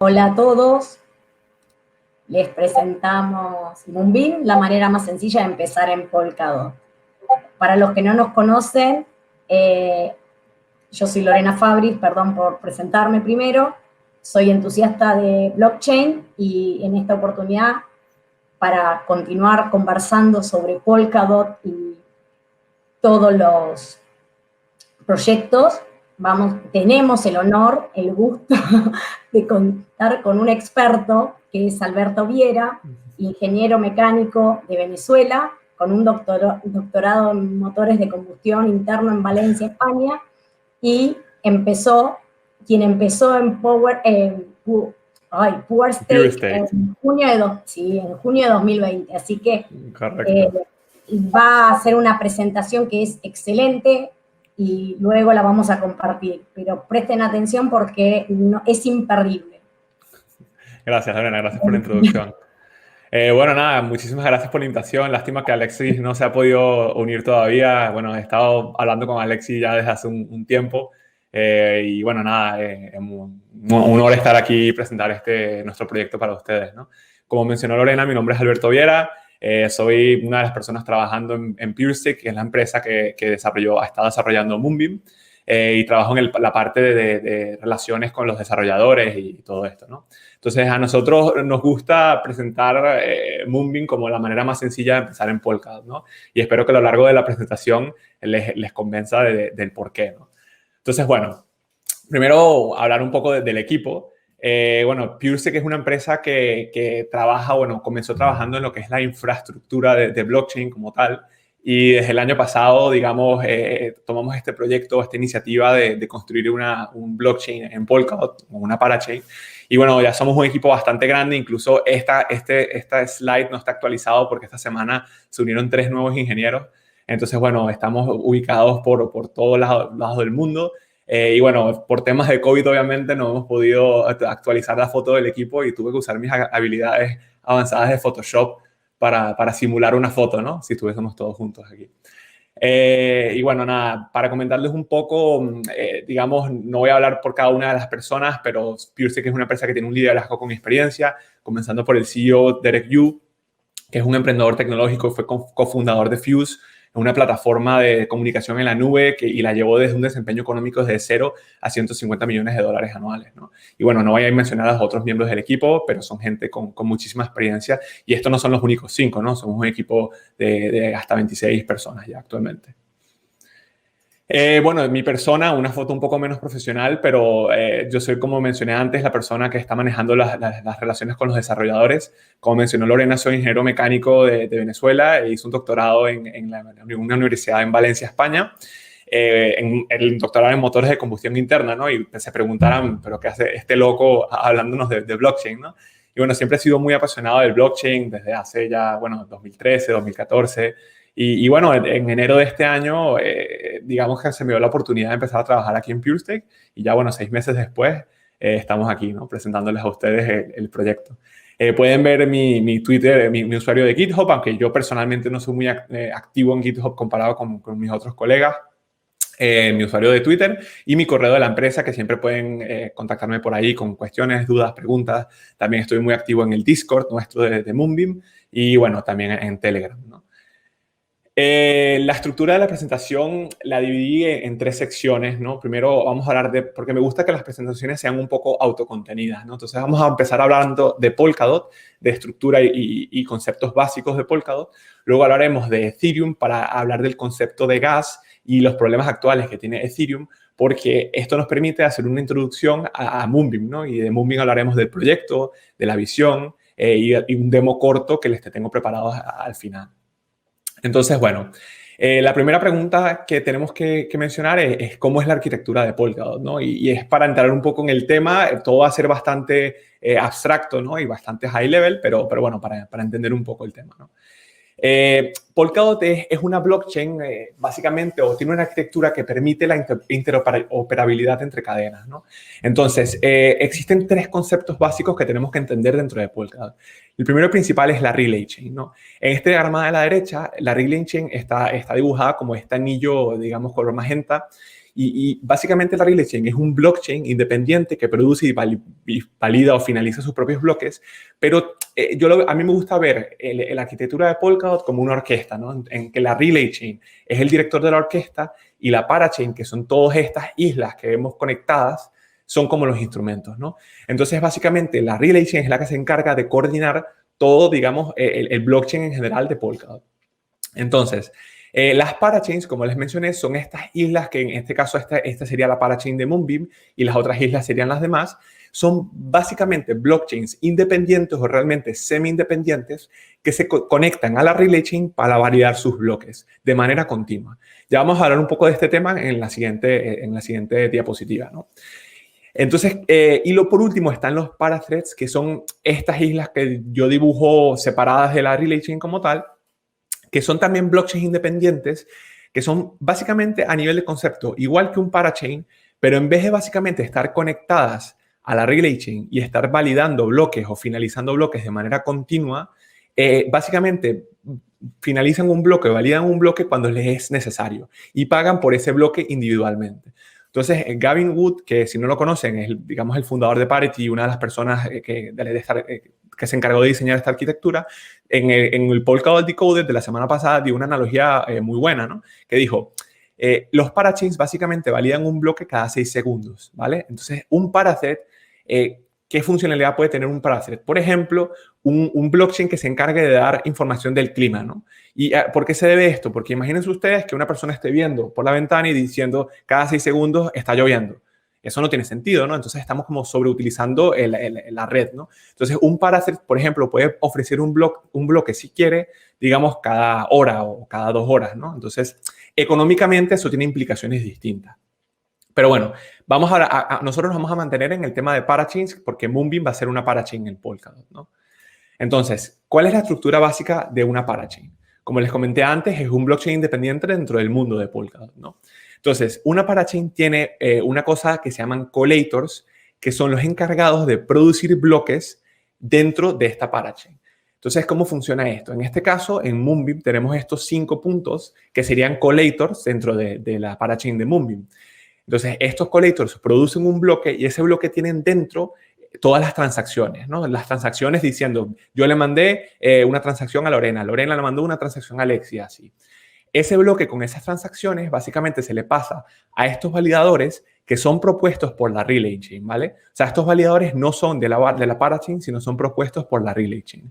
Hola a todos, les presentamos Moonbeam, la manera más sencilla de empezar en Polkadot. Para los que no nos conocen, yo soy Lorena Fabris, perdón por presentarme primero, soy entusiasta de blockchain y en esta oportunidad, para continuar conversando sobre Polkadot y todos los proyectos, tenemos el honor, el gusto de contar con un experto que es Alberto Viera, ingeniero mecánico de Venezuela, con un doctorado en motores de combustión interno en Valencia, España, y quien empezó en Power Stake en junio de 2020, así que va a hacer una presentación que es excelente, y luego la vamos a compartir, pero presten atención porque es imperdible. Gracias, Lorena, gracias por la introducción. Bueno, nada, muchísimas gracias por la invitación. Lástima que Alexis no se ha podido unir todavía. Bueno, he estado hablando con Alexis ya desde hace un tiempo. Y bueno, nada, un honor estar aquí y presentar nuestro proyecto para ustedes, ¿no? Como mencionó Lorena, mi nombre es Alberto Viera. Soy una de las personas trabajando en PureStick, que es la empresa que está desarrollando Moonbeam. Y trabajo en la parte de relaciones con los desarrolladores y todo esto, ¿no? Entonces, a nosotros nos gusta presentar Moonbeam como la manera más sencilla de empezar en Polkadot, ¿no? Y espero que a lo largo de la presentación les convenza del por qué, ¿no? Entonces, bueno, primero hablar un poco del equipo. Bueno, PureSec es una empresa que trabaja, bueno, comenzó trabajando en lo que es la infraestructura de blockchain como tal. Y desde el año pasado, digamos, tomamos este proyecto, esta iniciativa de construir un blockchain en Polkadot, una parachain. Y bueno, ya somos un equipo bastante grande. Incluso esta slide no está actualizado porque esta semana se unieron 3 nuevos ingenieros. Entonces, bueno, estamos ubicados por todos lados del mundo. Y bueno, por temas de COVID, obviamente, no hemos podido actualizar la foto del equipo y tuve que usar mis habilidades avanzadas de Photoshop para simular una foto, ¿no? Si estuviésemos todos juntos aquí. Y bueno, nada, para comentarles un poco, digamos, no voy a hablar por cada una de las personas, pero PureSec es una empresa que tiene un liderazgo con experiencia, comenzando por el CEO Derek Yu, que es un emprendedor tecnológico, fue cofundador de Fuse, una plataforma de comunicación en la nube y la llevó desde un desempeño económico desde 0 a 150 millones de dólares anuales, ¿no? Y bueno, no voy a mencionar a los otros miembros del equipo, pero son gente con muchísima experiencia. Y estos no son los únicos 5, ¿no? Somos un equipo de hasta 26 personas ya actualmente. Bueno, mi persona, una foto un poco menos profesional, pero yo soy, como mencioné antes, la persona que está manejando las relaciones con los desarrolladores. Como mencionó Lorena, soy ingeniero mecánico de Venezuela e hice un doctorado en una universidad en Valencia, España, el doctorado en motores de combustión interna, ¿no? Y se preguntarán, ¿pero qué hace este loco hablándonos de blockchain, ¿no? Y bueno, siempre he sido muy apasionado del blockchain desde hace ya, bueno, 2013, 2014. Y bueno, en enero de este año, digamos que se me dio la oportunidad de empezar a trabajar aquí en PureStack y ya, bueno, 6 meses después estamos aquí, ¿no? Presentándoles a ustedes el proyecto. Pueden ver mi Twitter, mi usuario de GitHub, aunque yo personalmente no soy muy activo en GitHub comparado con mis otros colegas. Mi usuario de Twitter y mi correo de la empresa, que siempre pueden contactarme por ahí con cuestiones, dudas, preguntas. También estoy muy activo en el Discord nuestro de Moonbeam y, bueno, también en Telegram, ¿no? La estructura de la presentación la dividí en 3 secciones, ¿no? Primero vamos a hablar porque me gusta que las presentaciones sean un poco autocontenidas, ¿no? Entonces vamos a empezar hablando de Polkadot, de estructura y conceptos básicos de Polkadot. Luego hablaremos de Ethereum para hablar del concepto de gas y los problemas actuales que tiene Ethereum, porque esto nos permite hacer una introducción a Moonbeam, ¿no? Y de Moonbeam hablaremos del proyecto, de la visión y un demo corto que les tengo preparado al final. Entonces, bueno, la primera pregunta que tenemos que mencionar es cómo es la arquitectura de Polkadot, ¿no? Y es para entrar un poco en el tema, todo va a ser bastante abstracto, ¿no? Y bastante high level, pero bueno, para entender un poco el tema, ¿no? Polkadot es una blockchain, básicamente, o tiene una arquitectura que permite la interoperabilidad entre cadenas, ¿no? Entonces, existen 3 conceptos básicos que tenemos que entender dentro de Polkadot. El primero principal es la Relay Chain, ¿no? En este diagrama de la derecha, la Relay Chain está dibujada como este anillo, digamos, color magenta, Y básicamente la Relay Chain es un blockchain independiente que produce y valida o finaliza sus propios bloques, pero a mí me gusta ver la arquitectura de Polkadot como una orquesta, ¿no? En que la Relay Chain es el director de la orquesta y la Parachain, que son todas estas islas que vemos conectadas, son como los instrumentos, ¿no? Entonces, básicamente, la Relay Chain es la que se encarga de coordinar todo, digamos, el blockchain en general de Polkadot. Entonces, las parachains, como les mencioné, son estas islas que en este caso esta sería la parachain de Moonbeam y las otras islas serían las demás. Son básicamente blockchains independientes o realmente semi-independientes que se conectan a la Relay Chain para validar sus bloques de manera continua. Ya vamos a hablar un poco de este tema en la siguiente diapositiva, ¿no? Entonces, por último están los parathreads, que son estas islas que yo dibujo separadas de la Relay Chain como tal, que son también blockchains independientes, que son básicamente a nivel de concepto igual que un parachain, pero en vez de básicamente estar conectadas a la Relay Chain y estar validando bloques o finalizando bloques de manera continua, básicamente finalizan un bloque, validan un bloque cuando les es necesario y pagan por ese bloque individualmente. Entonces, Gavin Wood, que si no lo conocen, es, digamos, el fundador de Parity y una de las personas que se encargó de diseñar esta arquitectura, en el Polkadot Decoded de la semana pasada dio una analogía muy buena, ¿no? Que dijo, los parachains básicamente validan un bloque cada 6 segundos, ¿vale? Entonces, un parathread, ¿qué funcionalidad puede tener un parathread? Por ejemplo, un blockchain que se encargue de dar información del clima, ¿no? ¿Y por qué se debe esto? Porque imagínense ustedes que una persona esté viendo por la ventana y diciendo cada 6 segundos está lloviendo. Eso no tiene sentido, ¿no? Entonces estamos como sobreutilizando la red, ¿no? Entonces un parathread, por ejemplo, puede ofrecer un bloque si quiere, digamos, cada hora o cada 2 horas, ¿no? Entonces, económicamente eso tiene implicaciones distintas. Pero bueno, nosotros nos vamos a mantener en el tema de parachains porque Moonbeam va a ser una parachain en Polkadot, ¿no? Entonces, ¿cuál es la estructura básica de una parachain? Como les comenté antes, es un blockchain independiente dentro del mundo de Polkadot, ¿no? Entonces, una parachain tiene una cosa que se llaman collators, que son los encargados de producir bloques dentro de esta parachain. Entonces, ¿cómo funciona esto? En este caso, en Moonbeam tenemos estos 5 puntos que serían collators dentro de la parachain de Moonbeam. Entonces, estos collators producen un bloque y ese bloque tienen dentro todas las transacciones, ¿no? Las transacciones diciendo, yo le mandé una transacción a Lorena le mandó una transacción a Alexia, así. Ese bloque con esas transacciones básicamente se le pasa a estos validadores que son propuestos por la Relay Chain, ¿vale? O sea, estos validadores no son de la parachain, sino son propuestos por la Relay Chain.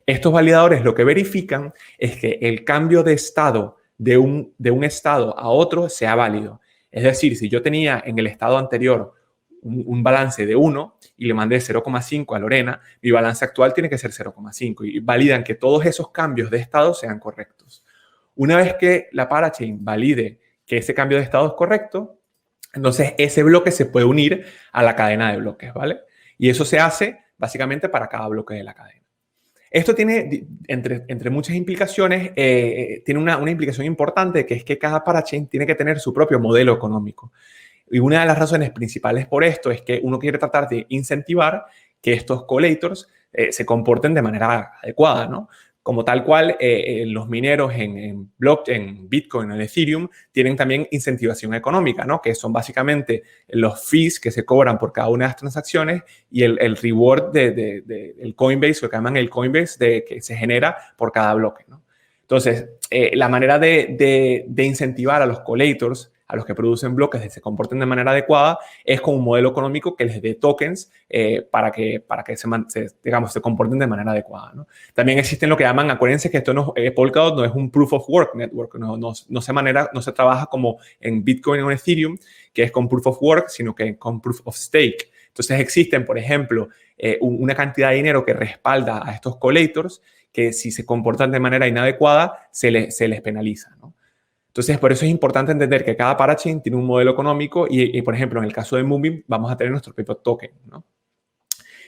Estos validadores lo que verifican es que el cambio de estado de un estado a otro sea válido. Es decir, si yo tenía en el estado anterior un balance de 1 y le mandé 0,5 a Lorena, mi balance actual tiene que ser 0,5 y validan que todos esos cambios de estado sean correctos. Una vez que la parachain valide que ese cambio de estado es correcto, entonces ese bloque se puede unir a la cadena de bloques, ¿vale? Y eso se hace básicamente para cada bloque de la cadena. Esto tiene, entre muchas implicaciones, tiene una implicación importante, que es que cada parachain tiene que tener su propio modelo económico. Y una de las razones principales por esto es que uno quiere tratar de incentivar que estos collators se comporten de manera adecuada, ¿no? Como tal cual, los mineros en Bitcoin o en Ethereum tienen también incentivación económica, ¿no? Que son básicamente los fees que se cobran por cada una de las transacciones y el reward del Coinbase, lo que llaman el Coinbase, que se genera por cada bloque, ¿no? Entonces, la manera de incentivar a los collators, a los que producen bloques, que se comporten de manera adecuada, es con un modelo económico que les dé tokens para que se comporten de manera adecuada, ¿no? También existen lo que llaman, acuérdense que esto Polkadot no es un Proof of Work Network, no se trabaja como en Bitcoin o en Ethereum, que es con Proof of Work, sino que con Proof of Stake. Entonces existen, por ejemplo, una cantidad de dinero que respalda a estos collators que si se comportan de manera inadecuada se les penaliza, ¿no? Entonces, por eso es importante entender que cada parachain tiene un modelo económico y por ejemplo, en el caso de Moonbeam, vamos a tener nuestro propio token, ¿no?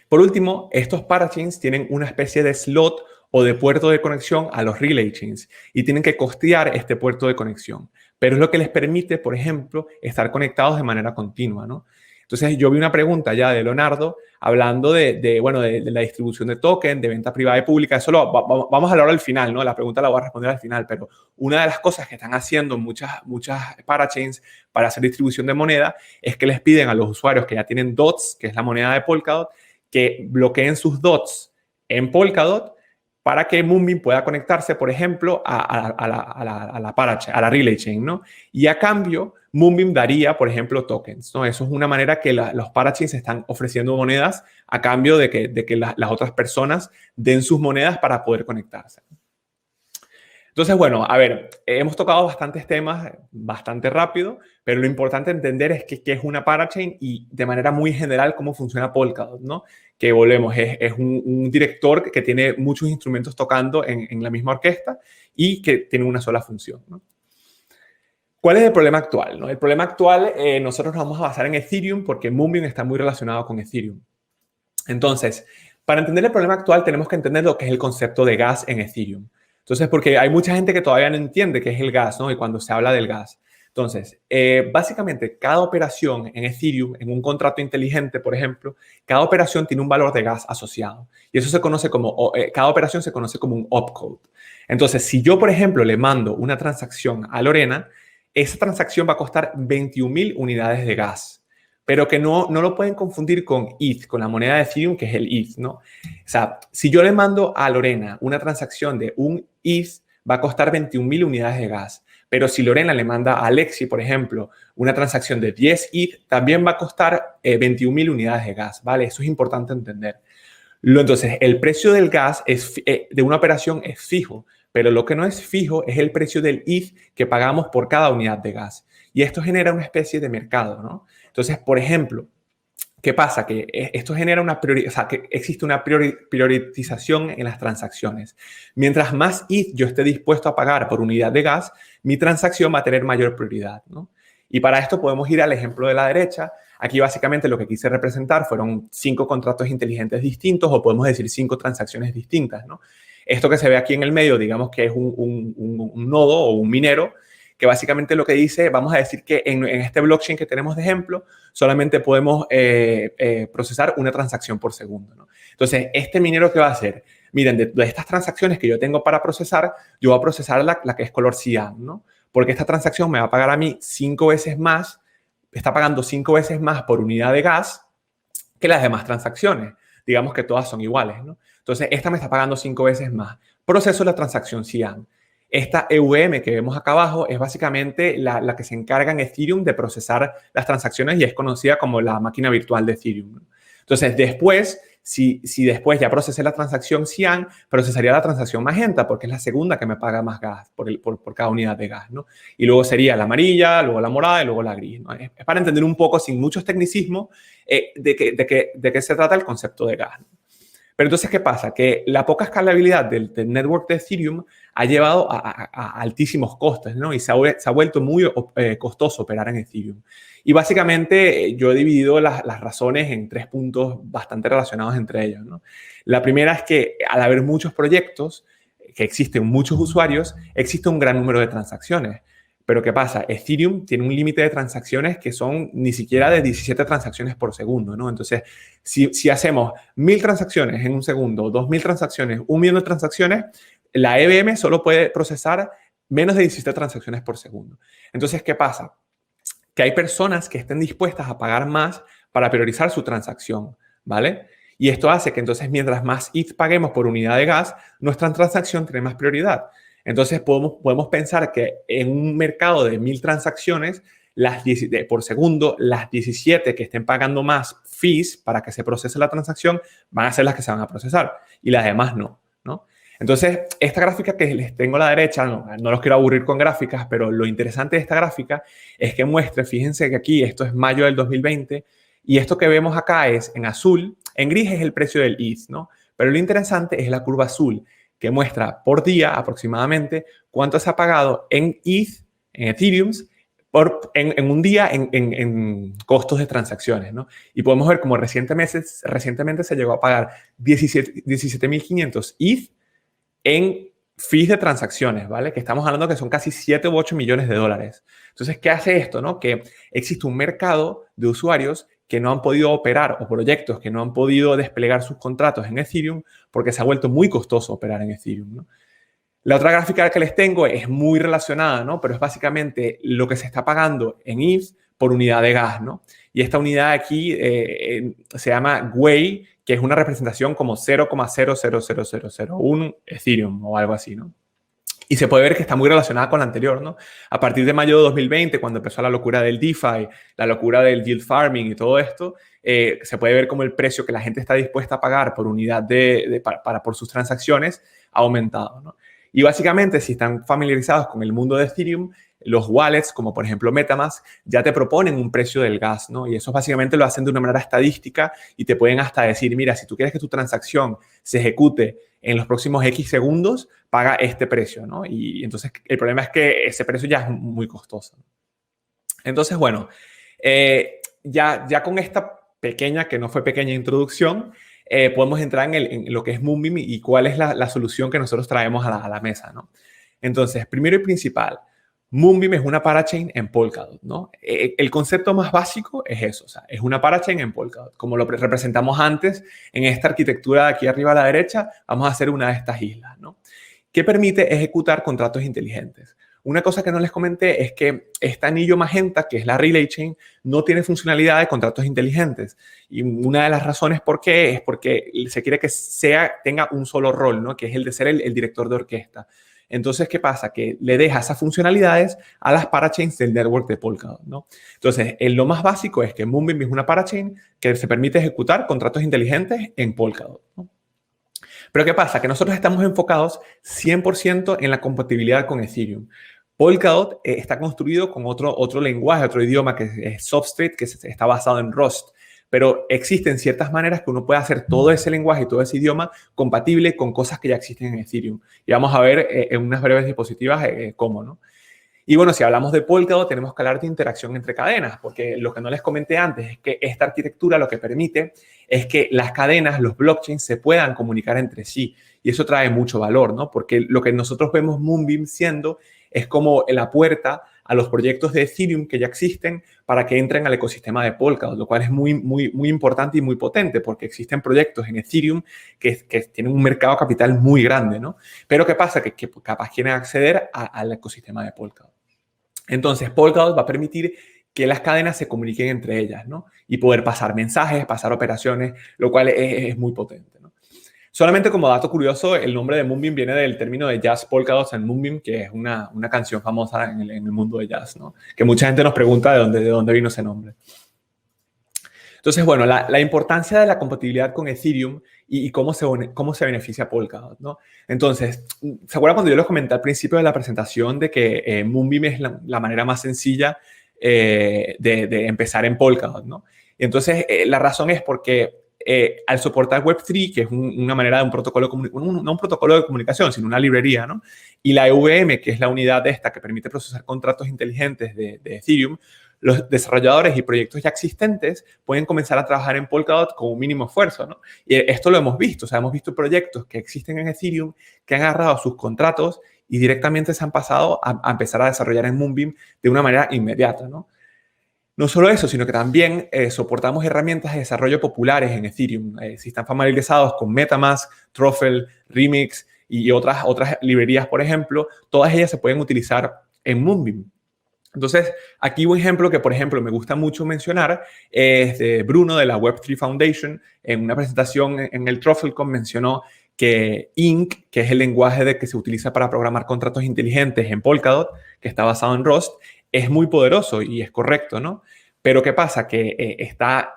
Por último, estos parachains tienen una especie de slot o de puerto de conexión a los relay chains y tienen que costear este puerto de conexión. Pero es lo que les permite, por ejemplo, estar conectados de manera continua, ¿no? Entonces, yo vi una pregunta ya de Leonardo hablando de la distribución de token, de venta privada y pública. Eso vamos a hablar al final, ¿no? La pregunta la voy a responder al final, pero una de las cosas que están haciendo muchas parachains para hacer distribución de moneda es que les piden a los usuarios que ya tienen DOTS, que es la moneda de Polkadot, que bloqueen sus DOTS en Polkadot para que Moonbeam pueda conectarse, por ejemplo, a la parachain, a la relay chain, ¿no? Y a cambio, Moonbeam daría, por ejemplo, tokens, ¿no? Eso es una manera que los parachains están ofreciendo monedas a cambio de que las otras personas den sus monedas para poder conectarse. Entonces, bueno, a ver, hemos tocado bastantes temas bastante rápido, pero lo importante entender es qué es una parachain y de manera muy general cómo funciona Polkadot, ¿no? Que volvemos, es un director que tiene muchos instrumentos tocando en la misma orquesta y que tiene una sola función, ¿no? ¿Cuál es el problema actual, no? El problema actual, nosotros nos vamos a basar en Ethereum porque Moonbeam está muy relacionado con Ethereum. Entonces, para entender el problema actual tenemos que entender lo que es el concepto de gas en Ethereum. Entonces, porque hay mucha gente que todavía no entiende qué es el gas, ¿no? Y cuando se habla del gas. Entonces, básicamente, cada operación en Ethereum, en un contrato inteligente, por ejemplo, cada operación tiene un valor de gas asociado. Y eso se conoce como, cada operación se conoce como un opcode. Entonces, si yo, por ejemplo, le mando una transacción a Lorena, esa transacción va a costar 21.000 unidades de gas. Pero que no lo pueden confundir con ETH, con la moneda de Ethereum, que es el ETH, ¿no? O sea, si yo le mando a Lorena una transacción de un ETH, va a costar 21.000 unidades de gas. Pero si Lorena le manda a Alexi, por ejemplo, una transacción de 10 ETH, también va a costar 21.000 unidades de gas, ¿vale? Eso es importante entender. Entonces, el precio del gas de una operación es fijo, pero lo que no es fijo es el precio del ETH que pagamos por cada unidad de gas. Y esto genera una especie de mercado, ¿no? Entonces, por ejemplo, ¿qué pasa? Que esto genera que existe una priorización en las transacciones. Mientras más ETH yo esté dispuesto a pagar por unidad de gas, mi transacción va a tener mayor prioridad, ¿no? Y para esto podemos ir al ejemplo de la derecha. Aquí básicamente lo que quise representar fueron 5 contratos inteligentes distintos o podemos decir 5 transacciones distintas, ¿no? Esto que se ve aquí en el medio, digamos que es un nodo o un minero, que básicamente lo que dice, vamos a decir que en este blockchain que tenemos de ejemplo, solamente podemos procesar una transacción por segundo, ¿no? Entonces, este minero, ¿qué va a hacer? Miren, de estas transacciones que yo tengo para procesar, yo voy a procesar la que es color cian, ¿no? Porque esta transacción me va a pagar a mí 5 veces más, está pagando 5 veces más por unidad de gas que las demás transacciones. Digamos que todas son iguales, ¿no? Entonces, esta me está pagando 5 veces más. Proceso la transacción cian. Esta EVM que vemos acá abajo es básicamente la que se encarga en Ethereum de procesar las transacciones y es conocida como la máquina virtual de Ethereum, ¿no? Entonces, después, si después ya procesé la transacción cian, procesaría la transacción magenta porque es la segunda que me paga más gas por cada unidad de gas, ¿no? Y luego sería la amarilla, luego la morada y luego la gris, ¿no? Es para entender un poco, sin muchos tecnicismos, de qué se trata el concepto de gas, ¿no? Pero entonces, ¿qué pasa? Que la poca escalabilidad del network de Ethereum ha llevado a altísimos costes, ¿no? Y se ha vuelto muy costoso operar en Ethereum. Y básicamente yo he dividido las razones en 3 puntos bastante relacionados entre ellos, ¿no? La primera es que al haber muchos proyectos, que existen muchos usuarios, existe un gran número de transacciones. Pero ¿qué pasa? Ethereum tiene un límite de transacciones que son ni siquiera de 17 transacciones por segundo, ¿no? Entonces, si hacemos 1.000 transacciones en un segundo, 2.000 transacciones, 1.000.000 de transacciones, la EVM solo puede procesar menos de 17 transacciones por segundo. Entonces, ¿qué pasa? Que hay personas que estén dispuestas a pagar más para priorizar su transacción, ¿vale? Y esto hace que entonces mientras más ETH paguemos por unidad de gas, nuestra transacción tiene más prioridad. Entonces podemos pensar que en un mercado de 1.000 transacciones por segundo, las 17 que estén pagando más fees para que se procese la transacción van a ser las que se van a procesar y las demás no, ¿no? Entonces, esta gráfica que les tengo a la derecha, no los quiero aburrir con gráficas, pero lo interesante de esta gráfica es que muestra, fíjense que aquí esto es mayo del 2020 y esto que vemos acá es en azul, en gris es el precio del ETH, ¿no? Pero lo interesante es la curva azul, que muestra por día aproximadamente cuánto se ha pagado en ETH, en Ethereum, en un día en costos de transacciones, ¿no? Y podemos ver cómo recientemente se llegó a pagar 17.500 ETH en fees de transacciones, ¿vale? Que estamos hablando que son casi 7 u 8 millones de dólares. Entonces, ¿qué hace esto, no? Que existe un mercado de usuarios que no han podido operar o proyectos que no han podido desplegar sus contratos en Ethereum porque se ha vuelto muy costoso operar en Ethereum, ¿no? La otra gráfica que les tengo es muy relacionada, ¿no? Pero es básicamente lo que se está pagando en ETH por unidad de gas, ¿no? Y esta unidad aquí se llama Gwei, que es una representación como 0,000001 Ethereum o algo así, ¿no? Y se puede ver que está muy relacionada con la anterior, ¿no? A partir de mayo de 2020, cuando empezó la locura del DeFi, la locura del yield farming y todo esto, se puede ver como el precio que la gente está dispuesta a pagar por unidad por sus transacciones ha aumentado, ¿no? Y básicamente, si están familiarizados con el mundo de Ethereum, los wallets, como por ejemplo MetaMask, ya te proponen un precio del gas, ¿no? Y eso básicamente lo hacen de una manera estadística y te pueden hasta decir, mira, si tú quieres que tu transacción se ejecute en los próximos X segundos, paga este precio, ¿no? Y entonces el problema es que ese precio ya es muy costoso. Entonces, bueno, ya con esta pequeña, que no fue pequeña introducción, podemos entrar en lo que es Moonbeam y cuál es la solución que nosotros traemos a la mesa, ¿no? Entonces, primero y principal, Moonbeam es una parachain en Polkadot, ¿no? El concepto más básico es eso, o sea, es una parachain en Polkadot. Como lo representamos antes, en esta arquitectura de aquí arriba a la derecha, vamos a hacer una de estas islas, ¿no? Que permite ejecutar contratos inteligentes. Una cosa que no les comenté es que este anillo magenta, que es la Relay Chain, no tiene funcionalidad de contratos inteligentes. Y una de las razones por qué es porque se quiere que tenga un solo rol, ¿no? Que es el de ser el director de orquesta. Entonces, ¿qué pasa? Que le deja esas funcionalidades a las parachains del network de Polkadot, ¿no? Entonces, lo más básico es que Moonbeam es una parachain que se permite ejecutar contratos inteligentes en Polkadot, ¿no? Pero ¿qué pasa? Que nosotros estamos enfocados 100% en la compatibilidad con Ethereum. Polkadot está construido con otro lenguaje, otro idioma que es Substrate, que está basado en Rust. Pero existen ciertas maneras que uno puede hacer todo ese lenguaje y todo ese idioma compatible con cosas que ya existen en Ethereum. Y vamos a ver en unas breves diapositivas cómo, ¿no? Y bueno, si hablamos de Polkadot, tenemos que hablar de interacción entre cadenas, porque lo que no les comenté antes es que esta arquitectura lo que permite es que las cadenas, los blockchains, se puedan comunicar entre sí. Y eso trae mucho valor, ¿no? Porque lo que nosotros vemos Moonbeam siendo es como la puerta a los proyectos de Ethereum que ya existen para que entren al ecosistema de Polkadot, lo cual es muy importante y muy potente porque existen proyectos en Ethereum que tienen un mercado capital muy grande, ¿no? Pero ¿qué pasa? Que capaz quieren acceder al ecosistema de Polkadot. Entonces, Polkadot va a permitir que las cadenas se comuniquen entre ellas, ¿no? Y poder pasar mensajes, pasar operaciones, lo cual es muy potente, ¿no? Solamente como dato curioso, el nombre de Moonbeam viene del término de jazz polkadots en Moonbeam, que es una canción famosa en el mundo de jazz, ¿no? Que mucha gente nos pregunta de dónde vino ese nombre. Entonces, bueno, la importancia de la compatibilidad con Ethereum y cómo se beneficia Polkadot, ¿no? Entonces, ¿se acuerdan cuando yo les comenté al principio de la presentación de que Moonbeam es la manera más sencilla de empezar en Polkadot, ¿no? Y entonces, la razón es porque al soportar Web3, que es una manera de un protocolo no un protocolo de comunicación, sino una librería, ¿no? Y la EVM, que es la unidad esta que permite procesar contratos inteligentes de Ethereum, los desarrolladores y proyectos ya existentes pueden comenzar a trabajar en Polkadot con un mínimo esfuerzo, ¿no? Y esto lo hemos visto, o sea, hemos visto proyectos que existen en Ethereum que han agarrado sus contratos y directamente se han pasado a empezar a desarrollar en Moonbeam de una manera inmediata, ¿no? No solo eso, sino que también soportamos herramientas de desarrollo populares en Ethereum. Si están familiarizados con MetaMask, Truffle, Remix y otras librerías, por ejemplo, todas ellas se pueden utilizar en Moonbeam. Entonces, aquí un ejemplo que, por ejemplo, me gusta mucho mencionar es de Bruno de la Web3 Foundation. En una presentación en el TruffleCon mencionó que Inc., que es el lenguaje que se utiliza para programar contratos inteligentes en Polkadot, que está basado en Rust, es muy poderoso y es correcto, ¿no? Pero ¿qué pasa? Que está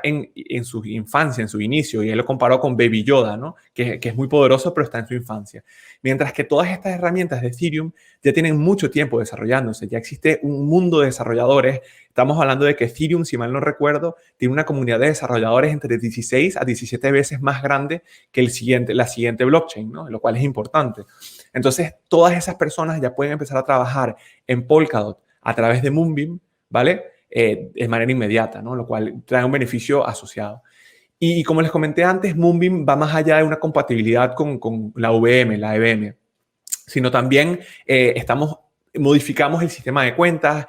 en su infancia, en su inicio, y él lo comparó con Baby Yoda, ¿no? Que es muy poderoso, pero está en su infancia. Mientras que todas estas herramientas de Ethereum ya tienen mucho tiempo desarrollándose, ya existe un mundo de desarrolladores. Estamos hablando de que Ethereum, si mal no recuerdo, tiene una comunidad de desarrolladores entre 16 a 17 veces más grande que la siguiente blockchain, ¿no? Lo cual es importante. Entonces, todas esas personas ya pueden empezar a trabajar en Polkadot a través de Moonbeam, ¿vale? De manera inmediata, ¿no? Lo cual trae un beneficio asociado. Y como les comenté antes, Moonbeam va más allá de una compatibilidad con la VM, la EVM, sino también estamos modificamos el sistema de cuentas,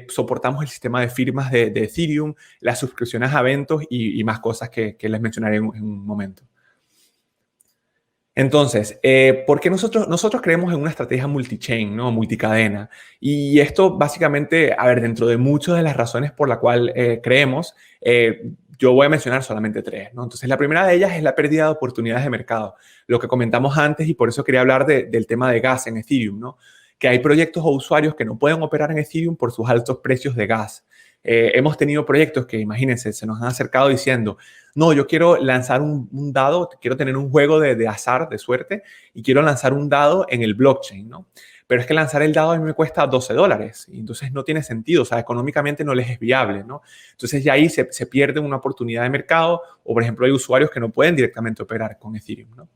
soportamos el sistema de firmas de Ethereum, las suscripciones a eventos y más cosas que les mencionaré en un momento. Entonces, ¿por qué nosotros creemos en una estrategia multi-chain, ¿no? Multicadena? Y esto básicamente, a ver, dentro de muchas de las razones por la cual creemos, yo voy a mencionar solamente 3, ¿no? Entonces, la primera de ellas es la pérdida de oportunidades de mercado, lo que comentamos antes, y por eso quería hablar del tema de gas en Ethereum, ¿no? Que hay proyectos o usuarios que no pueden operar en Ethereum por sus altos precios de gas. Hemos tenido proyectos que, imagínense, se nos han acercado diciendo, no, yo quiero lanzar un dado, quiero tener un juego de azar, de suerte, y quiero lanzar un dado en el blockchain, ¿no? Pero es que lanzar el dado a mí me cuesta $12, y entonces no tiene sentido, o sea, económicamente no les es viable, ¿no? Entonces ya ahí se pierde una oportunidad de mercado, o por ejemplo hay usuarios que no pueden directamente operar con Ethereum, ¿no?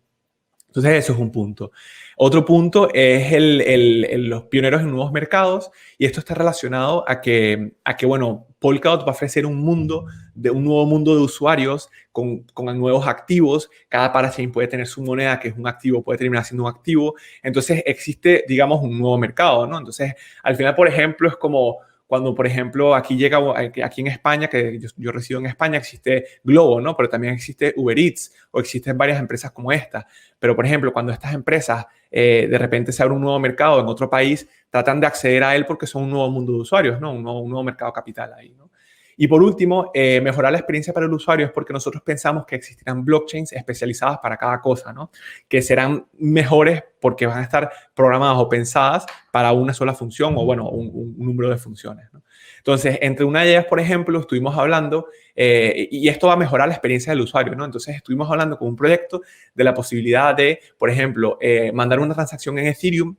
Entonces, eso es un punto. Otro punto es los pioneros en nuevos mercados, y esto está relacionado a que bueno, Polkadot va a ofrecer un nuevo mundo de usuarios con nuevos activos. Cada parachain puede tener su moneda, que es un activo, puede terminar siendo un activo. Entonces, existe, digamos, un nuevo mercado, ¿no? Entonces, al final, por ejemplo, es como cuando, por ejemplo, aquí en España, que yo resido en España, existe Globo, ¿no? Pero también existe Uber Eats o existen varias empresas como esta. Pero, por ejemplo, cuando estas empresas de repente se abre un nuevo mercado en otro país, tratan de acceder a él porque son un nuevo mundo de usuarios, ¿no? Un nuevo mercado capital ahí, ¿no? Y por último, mejorar la experiencia para el usuario es porque nosotros pensamos que existirán blockchains especializadas para cada cosa, ¿no? Que serán mejores porque van a estar programadas o pensadas para una sola función o, bueno, un número de funciones, ¿no? Entonces, entre una de ellas, por ejemplo, estuvimos hablando, y esto va a mejorar la experiencia del usuario, ¿no? Entonces, estuvimos hablando con un proyecto de la posibilidad de, por ejemplo, mandar una transacción en Ethereum,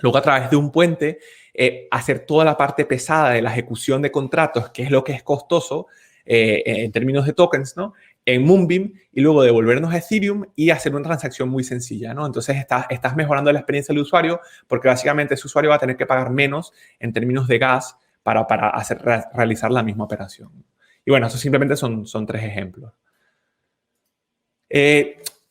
luego a través de un puente, hacer toda la parte pesada de la ejecución de contratos, que es lo que es costoso en términos de tokens, ¿no? En Moonbeam, y luego devolvernos a Ethereum y hacer una transacción muy sencilla, ¿no? Entonces estás mejorando la experiencia del usuario porque básicamente ese usuario va a tener que pagar menos en términos de gas para realizar la misma operación. Y bueno, eso simplemente son 3 ejemplos.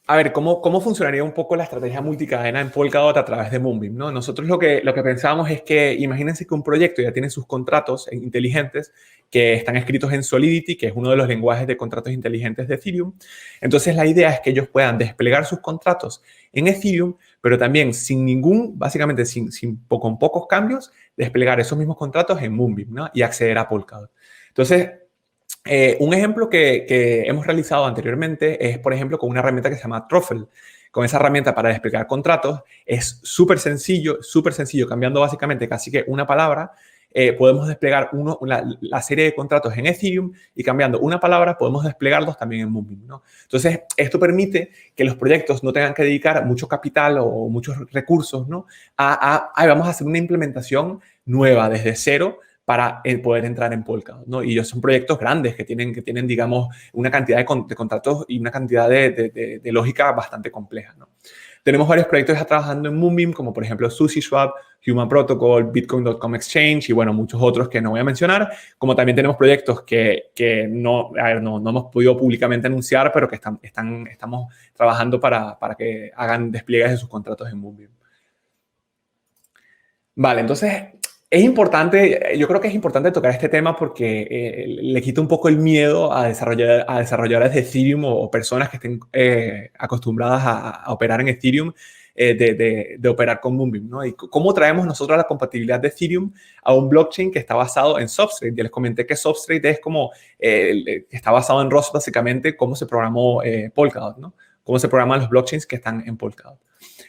A ver, ¿cómo funcionaría un poco la estrategia multicadena en Polkadot a través de Moonbeam, ¿no? Nosotros lo que pensábamos es que, imagínense que un proyecto ya tiene sus contratos inteligentes que están escritos en Solidity, que es uno de los lenguajes de contratos inteligentes de Ethereum. Entonces, la idea es que ellos puedan desplegar sus contratos en Ethereum, pero también básicamente con pocos cambios, desplegar esos mismos contratos en Moonbeam, ¿no? Y acceder a Polkadot. Entonces, un ejemplo que hemos realizado anteriormente es, por ejemplo, con una herramienta que se llama Truffle. Con esa herramienta para desplegar contratos es súper sencillo, cambiando básicamente casi que una palabra. Podemos desplegar la serie de contratos en Ethereum y cambiando una palabra podemos desplegarlos también en Moonbeam, ¿no? Entonces, esto permite que los proyectos no tengan que dedicar mucho capital o muchos recursos, ¿no? Vamos a hacer una implementación nueva desde cero para poder entrar en Polkadot, ¿no? Y ellos son proyectos grandes que tienen, digamos, una cantidad de contratos y una cantidad de lógica bastante compleja, ¿no? Tenemos varios proyectos ya trabajando en Moonbeam, como por ejemplo SushiSwap, Human Protocol, Bitcoin.com Exchange y, bueno, muchos otros que no voy a mencionar. Como también tenemos proyectos que no hemos podido públicamente anunciar, pero que estamos trabajando para que hagan despliegues de sus contratos en Moonbeam. Vale, entonces es importante, yo creo que es importante tocar este tema porque le quita un poco el miedo a desarrolladores de Ethereum o personas que estén acostumbradas a operar en Ethereum, de operar con Moonbeam, ¿no? Y cómo traemos nosotros la compatibilidad de Ethereum a un blockchain que está basado en Substrate. Ya les comenté que Substrate es como, está basado en Rust básicamente, cómo se programó Polkadot, ¿no? Cómo se programan los blockchains que están en Polkadot.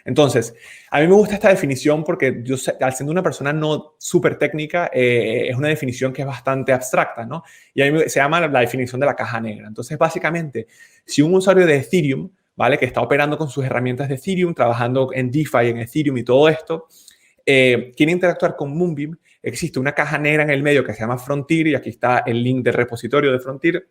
Entonces, a mí me gusta esta definición porque yo, al siendo una persona no súper técnica, es una definición que es bastante abstracta, ¿no? Y a mí se llama la definición de la caja negra. Entonces, básicamente, si un usuario de Ethereum, ¿vale? Que está operando con sus herramientas de Ethereum, trabajando en DeFi, en Ethereum y todo esto, quiere interactuar con Moonbeam, existe una caja negra en el medio que se llama Frontier, y aquí está el link del repositorio de Frontier,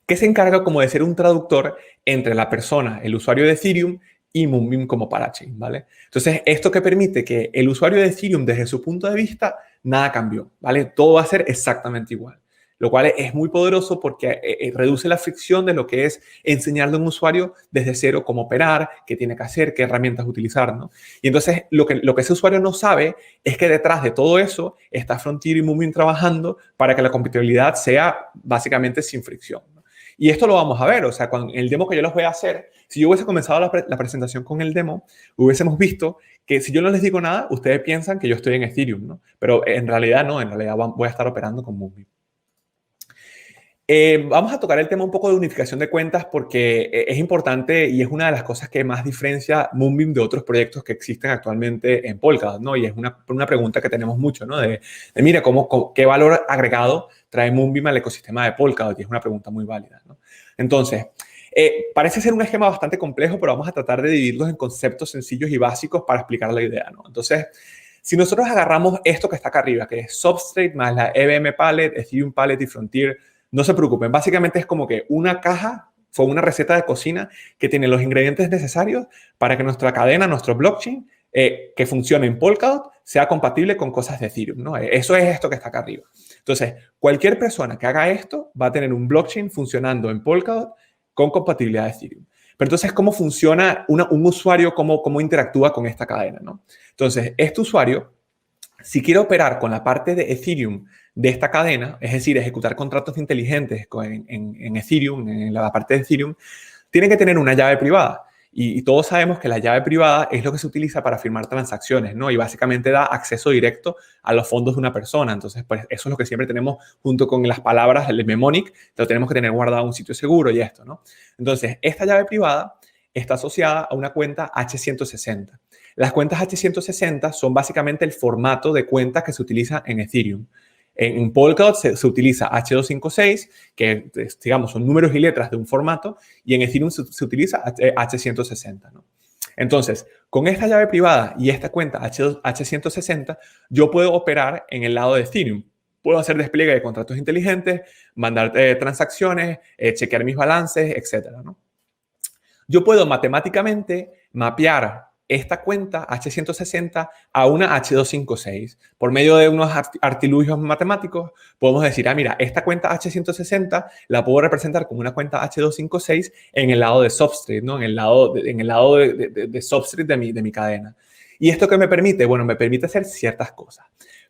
que se encarga como de ser un traductor entre la persona, el usuario de Ethereum, y Moonbeam como parachain, ¿vale? Entonces, esto que permite que el usuario de Ethereum, desde su punto de vista, nada cambió, ¿vale? Todo va a ser exactamente igual. lo cual es muy poderoso porque reduce la fricción de lo que es enseñarle a un usuario desde cero cómo operar, qué tiene que hacer, qué herramientas utilizar, ¿no? Y entonces lo que ese usuario no sabe es que detrás de todo eso está Frontier y Moonbeam trabajando para que la compatibilidad sea básicamente sin fricción, ¿no? Y esto lo vamos a ver, o sea, con el demo que yo les voy a hacer, si yo hubiese comenzado la presentación con el demo, hubiésemos visto que si yo no les digo nada, ustedes piensan que yo estoy en Ethereum, ¿no? Pero en realidad no, en realidad voy a estar operando con Moonbeam. Vamos a tocar el tema un poco de unificación de cuentas porque es importante y es una de las cosas que más diferencia Moonbeam de otros proyectos que existen actualmente en Polkadot, ¿no? Y es una pregunta que tenemos mucho, ¿no? Mira, ¿qué valor agregado trae Moonbeam al ecosistema de Polkadot? Y es una pregunta muy válida, ¿no? Entonces, parece ser un esquema bastante complejo, pero vamos a tratar de dividirlos en conceptos sencillos y básicos para explicar la idea, ¿no? Entonces, si nosotros agarramos esto que está acá arriba, que es Substrate más la EVM Palette, Ethereum Palette y Frontier, no se preocupen, básicamente es como que una caja, fue una receta de cocina que tiene los ingredientes necesarios para que nuestra cadena, nuestro blockchain, que funcione en Polkadot, sea compatible con cosas de Ethereum, ¿no? Eso es esto que está acá arriba. Entonces, cualquier persona que haga esto va a tener un blockchain funcionando en Polkadot con compatibilidad de Ethereum. Pero entonces, ¿cómo funciona un usuario, cómo interactúa con esta cadena, ¿no? Entonces, este usuario, si quiere operar con la parte de Ethereum de esta cadena, es decir, ejecutar contratos inteligentes en Ethereum, en la parte de Ethereum, tiene que tener una llave privada. Y todos sabemos que la llave privada es lo que se utiliza para firmar transacciones, ¿no? Y básicamente da acceso directo a los fondos de una persona. Entonces, pues eso es lo que siempre tenemos junto con las palabras, el mnemonic, lo tenemos que tener guardado en un sitio seguro y esto, ¿no? Entonces, esta llave privada está asociada a una cuenta H160. Las cuentas H160 son básicamente el formato de cuenta que se utiliza en Ethereum. En Polkadot se utiliza H256, que digamos son números y letras de un formato, y en Ethereum se utiliza H160, ¿no? Entonces, con esta llave privada y esta cuenta H160, yo puedo operar en el lado de Ethereum. Puedo hacer despliegue de contratos inteligentes, mandar transacciones, chequear mis balances, etcétera, ¿no? Yo puedo matemáticamente mapear esta cuenta H160 a una H256. Por medio de unos artilugios matemáticos, podemos decir, mira, esta cuenta H160 la puedo representar como una cuenta H256 en el lado de Substrate, ¿no? En el lado de Substrate de mi cadena. ¿Y esto qué me permite? Bueno, me permite hacer ciertas cosas.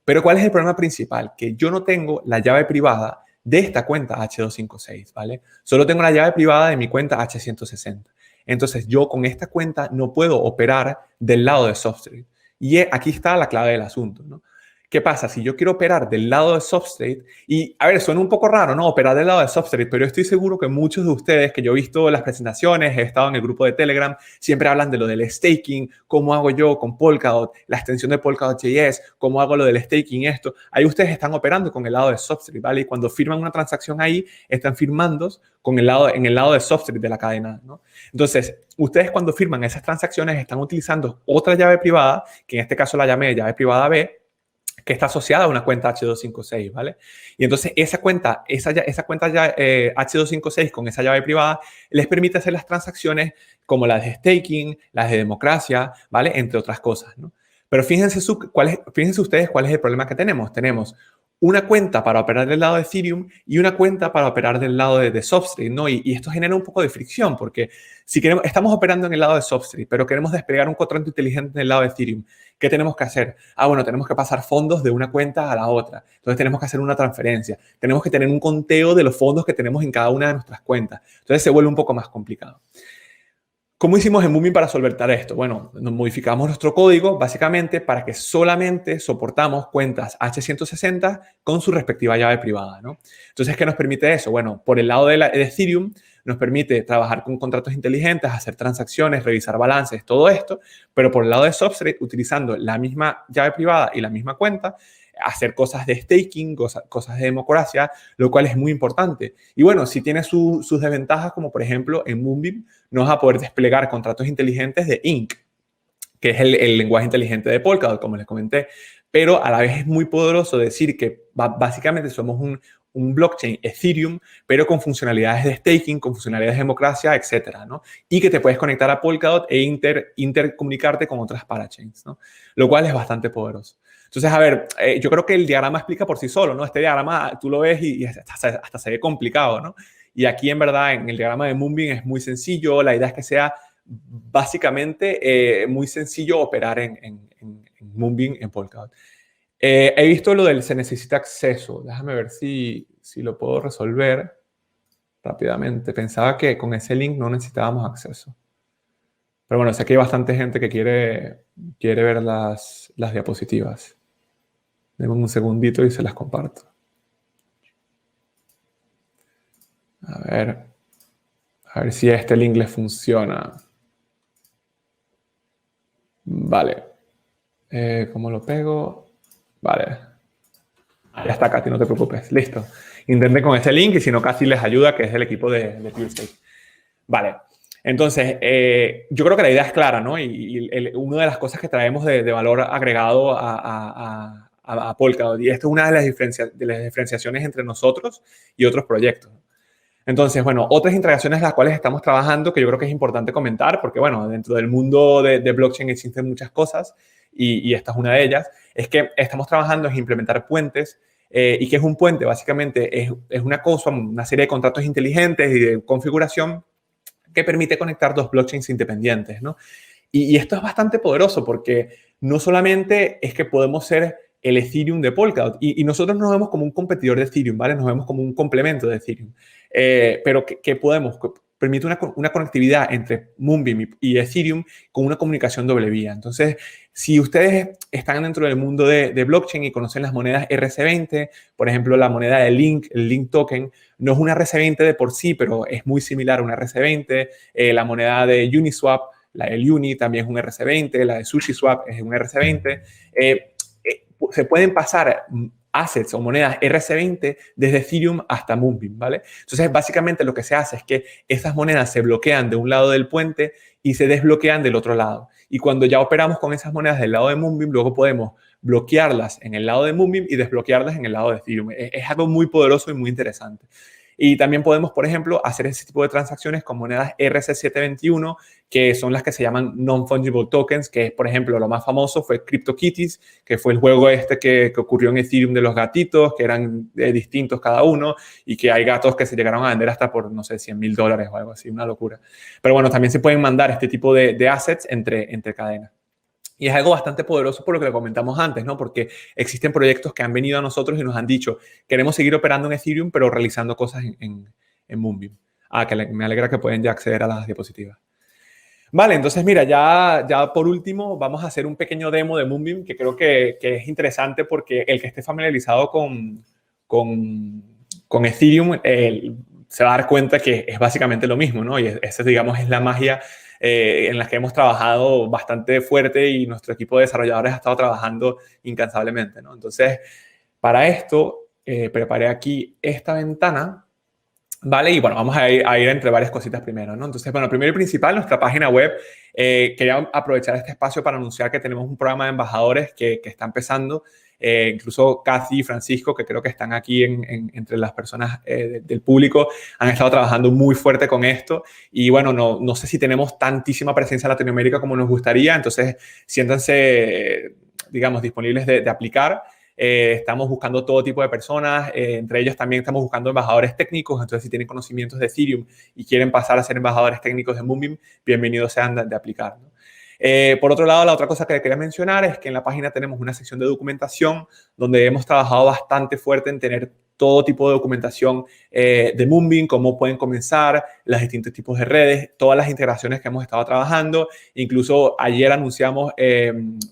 Pero ¿cuál es el problema principal? Que yo no tengo la llave privada de esta cuenta H256, ¿vale? Solo tengo la llave privada de mi cuenta H160. Entonces, yo con esta cuenta no puedo operar del lado de Substrate. Y aquí está la clave del asunto, ¿no? ¿Qué pasa? Si yo quiero operar del lado de Substrate, y a ver, suena un poco raro, ¿no? Operar del lado de Substrate, pero estoy seguro que muchos de ustedes que yo he visto las presentaciones, he estado en el grupo de Telegram, siempre hablan de lo del staking, cómo hago yo con Polkadot, la extensión de Polkadot.js, cómo hago lo del staking, esto. Ahí ustedes están operando con el lado de Substrate, ¿vale? Y cuando firman una transacción ahí, están firmando en el lado de Substrate de la cadena, ¿no? Entonces, ustedes cuando firman esas transacciones están utilizando otra llave privada, que en este caso la llamé llave privada B, que está asociada a una cuenta H256, ¿vale? Y entonces esa cuenta H256 con esa llave privada les permite hacer las transacciones como las de staking, las de democracia, ¿vale? Entre otras cosas, ¿no? Pero fíjense ustedes cuál es el problema que tenemos. Tenemos una cuenta para operar del lado de Ethereum y una cuenta para operar del lado de Substrate, ¿no? Y esto genera un poco de fricción porque si estamos operando en el lado de Substrate, pero queremos desplegar un contrato inteligente en el lado de Ethereum, ¿qué tenemos que hacer? Bueno, tenemos que pasar fondos de una cuenta a la otra. Entonces tenemos que hacer una transferencia. Tenemos que tener un conteo de los fondos que tenemos en cada una de nuestras cuentas. Entonces se vuelve un poco más complicado. ¿Cómo hicimos en Moonbeam para solventar esto? Bueno, nos modificamos nuestro código básicamente para que solamente soportamos cuentas H160 con su respectiva llave privada, ¿no? Entonces, ¿qué nos permite eso? Bueno, por el lado de Ethereum nos permite trabajar con contratos inteligentes, hacer transacciones, revisar balances, todo esto, pero por el lado de Substrate, utilizando la misma llave privada y la misma cuenta, hacer cosas de staking, cosas de democracia, lo cual es muy importante. Y bueno, si tiene sus desventajas, como por ejemplo en Moonbeam, no vas a poder desplegar contratos inteligentes de Inc, que es el lenguaje inteligente de Polkadot, como les comenté. Pero a la vez es muy poderoso decir que básicamente somos un blockchain Ethereum, pero con funcionalidades de staking, con funcionalidades de democracia, etcétera, ¿no? Y que te puedes conectar a Polkadot e intercomunicarte con otras parachains, ¿no? Lo cual es bastante poderoso. Entonces, a ver, yo creo que el diagrama explica por sí solo, ¿no? Este diagrama tú lo ves y hasta se ve complicado, ¿no? Y aquí, en verdad, en el diagrama de Moonbeam es muy sencillo. La idea es que sea básicamente muy sencillo operar en Moonbeam, en Polkadot. He visto lo del se necesita acceso. Déjame ver si lo puedo resolver rápidamente. Pensaba que con ese link no necesitábamos acceso. Pero bueno, sé que hay bastante gente que quiere ver las diapositivas. Denme un segundito y se las comparto. A ver si este link les funciona. Vale. ¿Cómo lo pego? Vale. Ya está, Katy, no te preocupes. Listo. Intenten con este link y si no, Katy les ayuda, que es el equipo de PureState. Vale. Entonces, yo creo que la idea es clara, ¿no? Y una de las cosas que traemos de valor agregado a Polkadot, y esto es una de las diferenciaciones entre nosotros y otros proyectos. Entonces, bueno, otras integraciones en las cuales estamos trabajando que yo creo que es importante comentar, porque, bueno, dentro del mundo de blockchain existen muchas cosas y esta es una de ellas, es que estamos trabajando en implementar puentes. ¿Y qué es un puente? Básicamente es una cosa, una serie de contratos inteligentes y de configuración que permite conectar dos blockchains independientes, ¿no? Y esto es bastante poderoso porque no solamente es que podemos ser el Ethereum de Polkadot y nosotros nos vemos como un competidor de Ethereum, ¿vale? Nos vemos como un complemento de Ethereum. Pero que podemos, permite una conectividad entre Moonbeam y Ethereum con una comunicación doble vía. Entonces, si ustedes están dentro del mundo de blockchain y conocen las monedas RC20, por ejemplo, la moneda de Link, el Link Token, no es una RC20 de por sí, pero es muy similar a una RC20. La moneda de Uniswap, la del Uni, también es un RC20. La de SushiSwap es un RC20. Se pueden pasar assets o monedas RC20 desde Ethereum hasta Moonbeam, ¿vale? Entonces, básicamente lo que se hace es que esas monedas se bloquean de un lado del puente y se desbloquean del otro lado. Y cuando ya operamos con esas monedas del lado de Moonbeam, luego podemos bloquearlas en el lado de Moonbeam y desbloquearlas en el lado de Ethereum. Es algo muy poderoso y muy interesante. Y también podemos, por ejemplo, hacer ese tipo de transacciones con monedas RC721, que son las que se llaman Non-Fungible Tokens, que es, por ejemplo, lo más famoso fue CryptoKitties, que fue el juego este que ocurrió en Ethereum de los gatitos, que eran distintos cada uno, y que hay gatos que se llegaron a vender hasta por, no sé, $100,000 o algo así, una locura. Pero bueno, también se pueden mandar este tipo de assets entre cadenas. Y es algo bastante poderoso por lo que le comentamos antes, ¿no? Porque existen proyectos que han venido a nosotros y nos han dicho, queremos seguir operando en Ethereum, pero realizando cosas en Moonbeam. Me alegra que pueden ya acceder a las diapositivas. Vale, entonces mira, ya por último vamos a hacer un pequeño demo de Moonbeam que creo que es interesante porque el que esté familiarizado con Ethereum se va a dar cuenta que es básicamente lo mismo, ¿no? Y esa, digamos, es la magia en la que hemos trabajado bastante fuerte y nuestro equipo de desarrolladores ha estado trabajando incansablemente, ¿no? Entonces, para esto, preparé aquí esta ventana, ¿vale? Y bueno, vamos a ir entre varias cositas primero, ¿no? Entonces, bueno, primero y principal, nuestra página web. Quería aprovechar este espacio para anunciar que tenemos un programa de embajadores que está empezando. Incluso Kathy y Francisco, que creo que están aquí entre las personas del público, han estado trabajando muy fuerte con esto. Y bueno, no sé si tenemos tantísima presencia en Latinoamérica como nos gustaría. Entonces, siéntanse, digamos, disponibles de aplicar. Estamos buscando todo tipo de personas, entre ellos también estamos buscando embajadores técnicos, entonces si tienen conocimientos de Ethereum y quieren pasar a ser embajadores técnicos de Moonbeam, bienvenidos sean de aplicar, ¿no? Por otro lado, la otra cosa que quería mencionar es que en la página tenemos una sección de documentación donde hemos trabajado bastante fuerte en tener todo tipo de documentación de Moonbeam, cómo pueden comenzar, los distintos tipos de redes, todas las integraciones que hemos estado trabajando. Incluso ayer anunciamos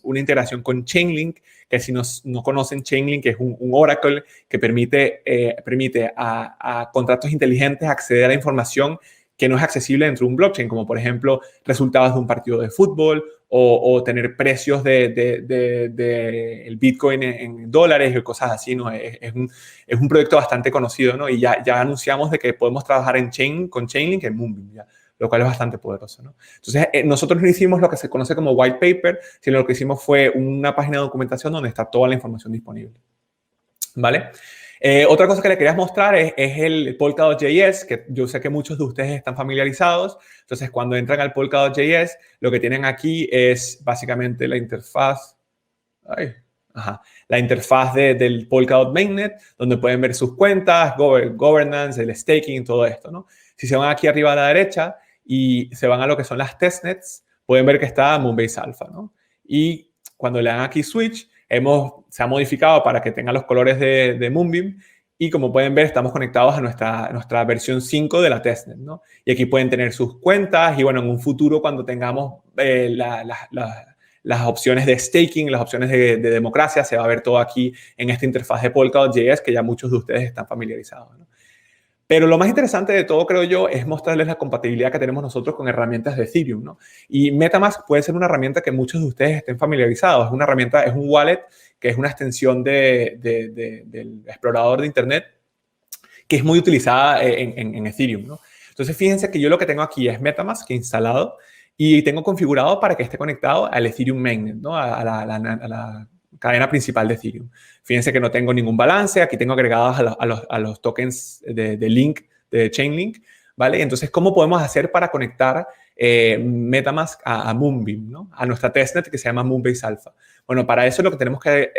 una integración con Chainlink, que si no conocen Chainlink, que es un Oracle que permite a contratos inteligentes acceder a información que no es accesible dentro de un blockchain, como por ejemplo resultados de un partido de fútbol o tener precios el Bitcoin en dólares y cosas así, ¿no? Es un proyecto bastante conocido, ¿no? Y ya anunciamos de que podemos trabajar con Chainlink en Moonbeam, ¿ya? Lo cual es bastante poderoso, ¿no? Entonces, nosotros no hicimos lo que se conoce como white paper, sino lo que hicimos fue una página de documentación donde está toda la información disponible, ¿vale? Otra cosa que le quería mostrar es el Polkadot.js, que yo sé que muchos de ustedes están familiarizados. Entonces, cuando entran al Polkadot.js, lo que tienen aquí es básicamente la interfaz. Ajá. La interfaz del Polkadot Mainnet, donde pueden ver sus cuentas, governance, el staking, todo esto, ¿no? Si se van aquí arriba a la derecha y se van a lo que son las testnets, pueden ver que está Moonbase Alpha, ¿no? Y cuando le dan aquí Switch, se ha modificado para que tenga los colores de Moonbeam. Y como pueden ver, estamos conectados a nuestra versión 5 de la testnet, ¿no? Y aquí pueden tener sus cuentas y, bueno, en un futuro cuando tengamos las opciones de staking, las opciones de democracia, se va a ver todo aquí en esta interfaz de Polkadot.js que ya muchos de ustedes están familiarizados, ¿no? Pero lo más interesante de todo, creo yo, es mostrarles la compatibilidad que tenemos nosotros con herramientas de Ethereum, ¿no? Y MetaMask puede ser una herramienta que muchos de ustedes estén familiarizados. Es una herramienta, es un wallet que es una extensión del explorador de Internet que es muy utilizada en Ethereum, ¿no? Entonces, fíjense que yo lo que tengo aquí es MetaMask instalado y tengo configurado para que esté conectado al Ethereum Mainnet, ¿no? A la cadena principal de Ethereum. Fíjense que no tengo ningún balance. Aquí tengo agregados a los tokens de Link, de Chainlink, ¿vale? Entonces, ¿cómo podemos hacer para conectar MetaMask a Moonbeam, ¿no? A nuestra testnet que se llama Moonbase Alpha? Bueno, para eso lo que tenemos que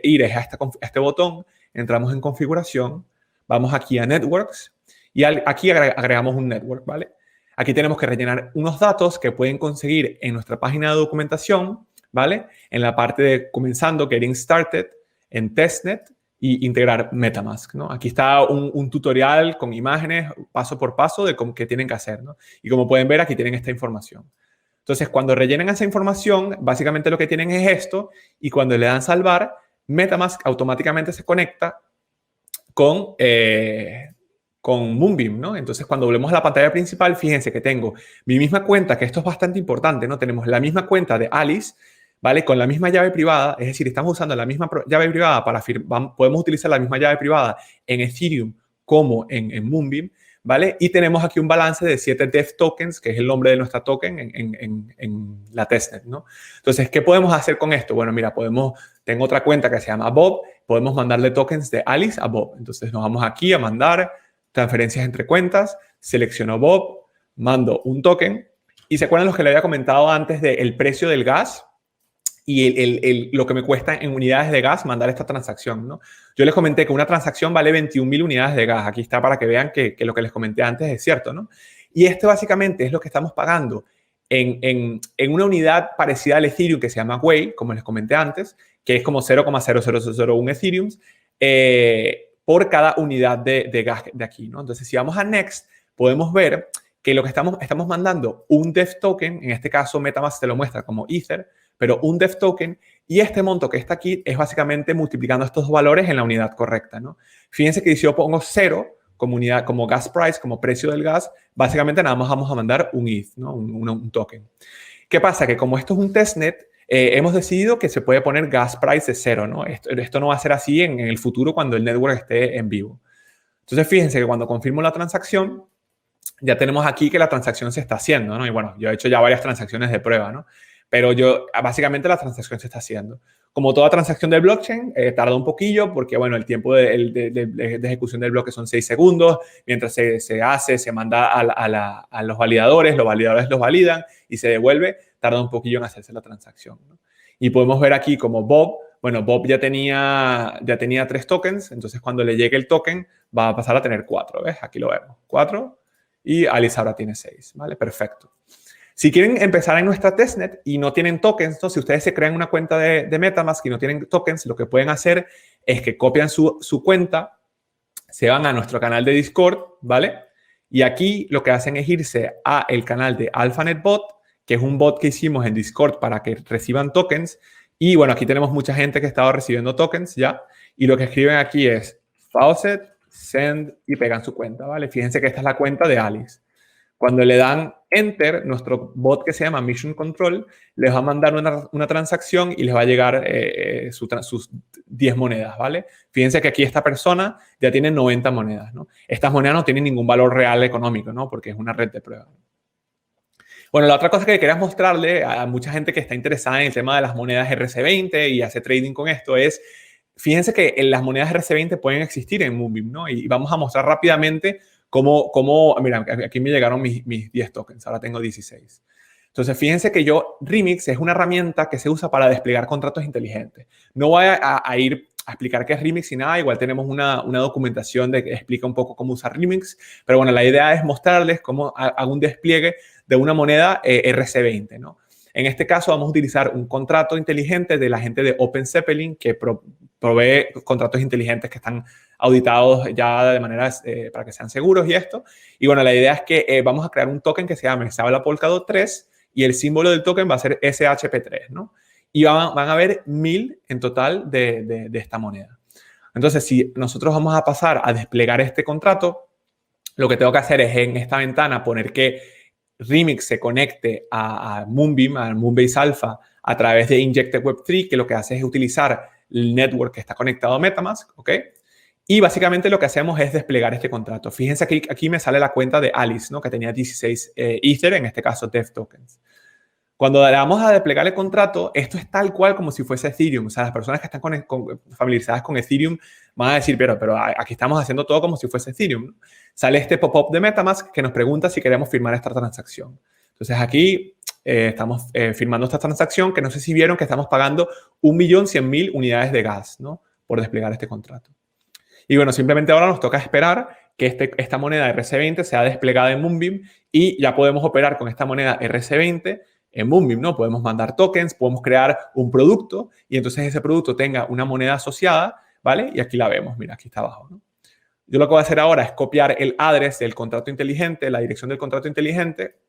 ir es a este botón, entramos en configuración, vamos aquí a Networks y aquí agregamos un network, ¿vale? Aquí tenemos que rellenar unos datos que pueden conseguir en nuestra página de documentación, ¿vale? En la parte de comenzando, Getting Started, en Testnet y integrar MetaMask, ¿no? Aquí está un tutorial con imágenes paso por paso de qué tienen que hacer, ¿no? Y como pueden ver, aquí tienen esta información. Entonces, cuando rellenen esa información, básicamente lo que tienen es esto y cuando le dan salvar, MetaMask automáticamente se conecta con Moonbeam, ¿no? Entonces, cuando volvemos a la pantalla principal, fíjense que tengo mi misma cuenta, que esto es bastante importante, ¿no? Tenemos la misma cuenta de Alice, ¿vale? Con la misma llave privada, es decir, estamos usando la misma llave privada podemos utilizar la misma llave privada en Ethereum como en Moonbeam, ¿vale? Y tenemos aquí un balance de 7 DEF tokens, que es el nombre de nuestra token en la testnet, ¿no? Entonces, ¿qué podemos hacer con esto? Bueno, mira, tengo otra cuenta que se llama Bob, podemos mandarle tokens de Alice a Bob. Entonces, nos vamos aquí a mandar transferencias entre cuentas, selecciono Bob, mando un token. Y se acuerdan los que le había comentado antes del precio del gas y lo que me cuesta en unidades de gas mandar esta transacción, ¿no? Yo les comenté que una transacción vale 21.000 unidades de gas. Aquí está para que vean que lo que les comenté antes es cierto, ¿no? Y este básicamente es lo que estamos pagando en una unidad parecida al Ethereum que se llama Gwei, como les comenté antes, que es como 0,00001 Ethereum por cada unidad de gas de aquí, ¿no? Entonces, si vamos a Next, podemos ver que lo que estamos mandando un DEF token, en este caso MetaMask te lo muestra como Ether, pero un DEF token, y este monto que está aquí es básicamente multiplicando estos dos valores en la unidad correcta, ¿no? Fíjense que si yo pongo 0 como unidad, como gas price, como precio del gas, básicamente nada más vamos a mandar un ETH, ¿no? Un token. ¿Qué pasa? Que como esto es un testnet, hemos decidido que se puede poner gas price de 0, ¿no? Esto no va a ser así en el futuro cuando el network esté en vivo. Entonces, fíjense que cuando confirmo la transacción, ya tenemos aquí que la transacción se está haciendo, ¿no? Y bueno, yo he hecho ya varias transacciones de prueba, ¿no? Pero básicamente la transacción se está haciendo. Como toda transacción del blockchain, tarda un poquillo porque, bueno, el tiempo de ejecución del bloque son 6 segundos. Mientras se manda a los validadores los validan y se devuelve, tarda un poquillo en hacerse la transacción, ¿no? Y podemos ver aquí como Bob ya tenía 3 tokens, entonces cuando le llegue el token va a pasar a tener 4, ¿ves? Aquí lo vemos, 4 y Alice ahora tiene 6, ¿vale? Perfecto. Si quieren empezar en nuestra testnet y no tienen tokens, ¿no? Si ustedes se crean una cuenta de MetaMask y no tienen tokens, lo que pueden hacer es que copian su cuenta, se van a nuestro canal de Discord, ¿vale? Y aquí lo que hacen es irse a el canal de AlphaNet Bot, que es un bot que hicimos en Discord para que reciban tokens. Y bueno, aquí tenemos mucha gente que ha estado recibiendo tokens ya. Y lo que escriben aquí es faucet, send y pegan su cuenta, ¿vale? Fíjense que esta es la cuenta de Alice. Cuando le dan Enter, nuestro bot que se llama Mission Control les va a mandar una transacción y les va a llegar sus 10 monedas, ¿vale? Fíjense que aquí esta persona ya tiene 90 monedas, ¿no? Estas monedas no tienen ningún valor real económico, ¿no? Porque es una red de prueba. Bueno, la otra cosa que quería mostrarle a mucha gente que está interesada en el tema de las monedas RC20 y hace trading con esto es, fíjense que las monedas RC20 pueden existir en Moonbeam, ¿no? Y vamos a mostrar rápidamente mira, aquí me llegaron mis 10 tokens, ahora tengo 16. Entonces, fíjense que Remix es una herramienta que se usa para desplegar contratos inteligentes. No voy a ir a explicar qué es Remix y nada, igual tenemos una documentación que explica un poco cómo usar Remix, pero bueno, la idea es mostrarles cómo hago un despliegue de una moneda RC20, ¿no? En este caso vamos a utilizar un contrato inteligente de la gente de OpenZeppelin que provee contratos inteligentes que están auditados ya de manera para que sean seguros y esto. Y bueno, la idea es que vamos a crear un token que se llame Sabla Polkadot 3 y el símbolo del token va a ser SHP3, ¿no? Y van a haber 1000 en total de esta moneda. Entonces, si nosotros vamos a pasar a desplegar este contrato, lo que tengo que hacer es en esta ventana poner que Remix se conecte a Moonbeam, al Moonbase Alpha, a través de Injected Web3, que lo que hace es utilizar el network que está conectado a MetaMask, ¿ok? Y básicamente lo que hacemos es desplegar este contrato. Fíjense que aquí me sale la cuenta de Alice, ¿no? Que tenía 16 Ether, en este caso Dev Tokens. Cuando le vamos a desplegar el contrato, esto es tal cual como si fuese Ethereum. O sea, las personas que están familiarizadas con Ethereum van a decir, pero aquí estamos haciendo todo como si fuese Ethereum, ¿no? Sale este pop-up de MetaMask que nos pregunta si queremos firmar esta transacción. Entonces, aquí estamos firmando esta transacción que no sé si vieron que estamos pagando 1.100.000 unidades de gas, ¿no? Por desplegar este contrato. Y bueno, simplemente ahora nos toca esperar que esta moneda RC20 sea desplegada en Moonbeam y ya podemos operar con esta moneda RC20 en Moonbeam, ¿no? Podemos mandar tokens, podemos crear un producto y entonces ese producto tenga una moneda asociada, ¿vale? Y aquí la vemos, mira, aquí está abajo, ¿no? Yo lo que voy a hacer ahora es copiar el address del contrato inteligente, la dirección del contrato inteligente,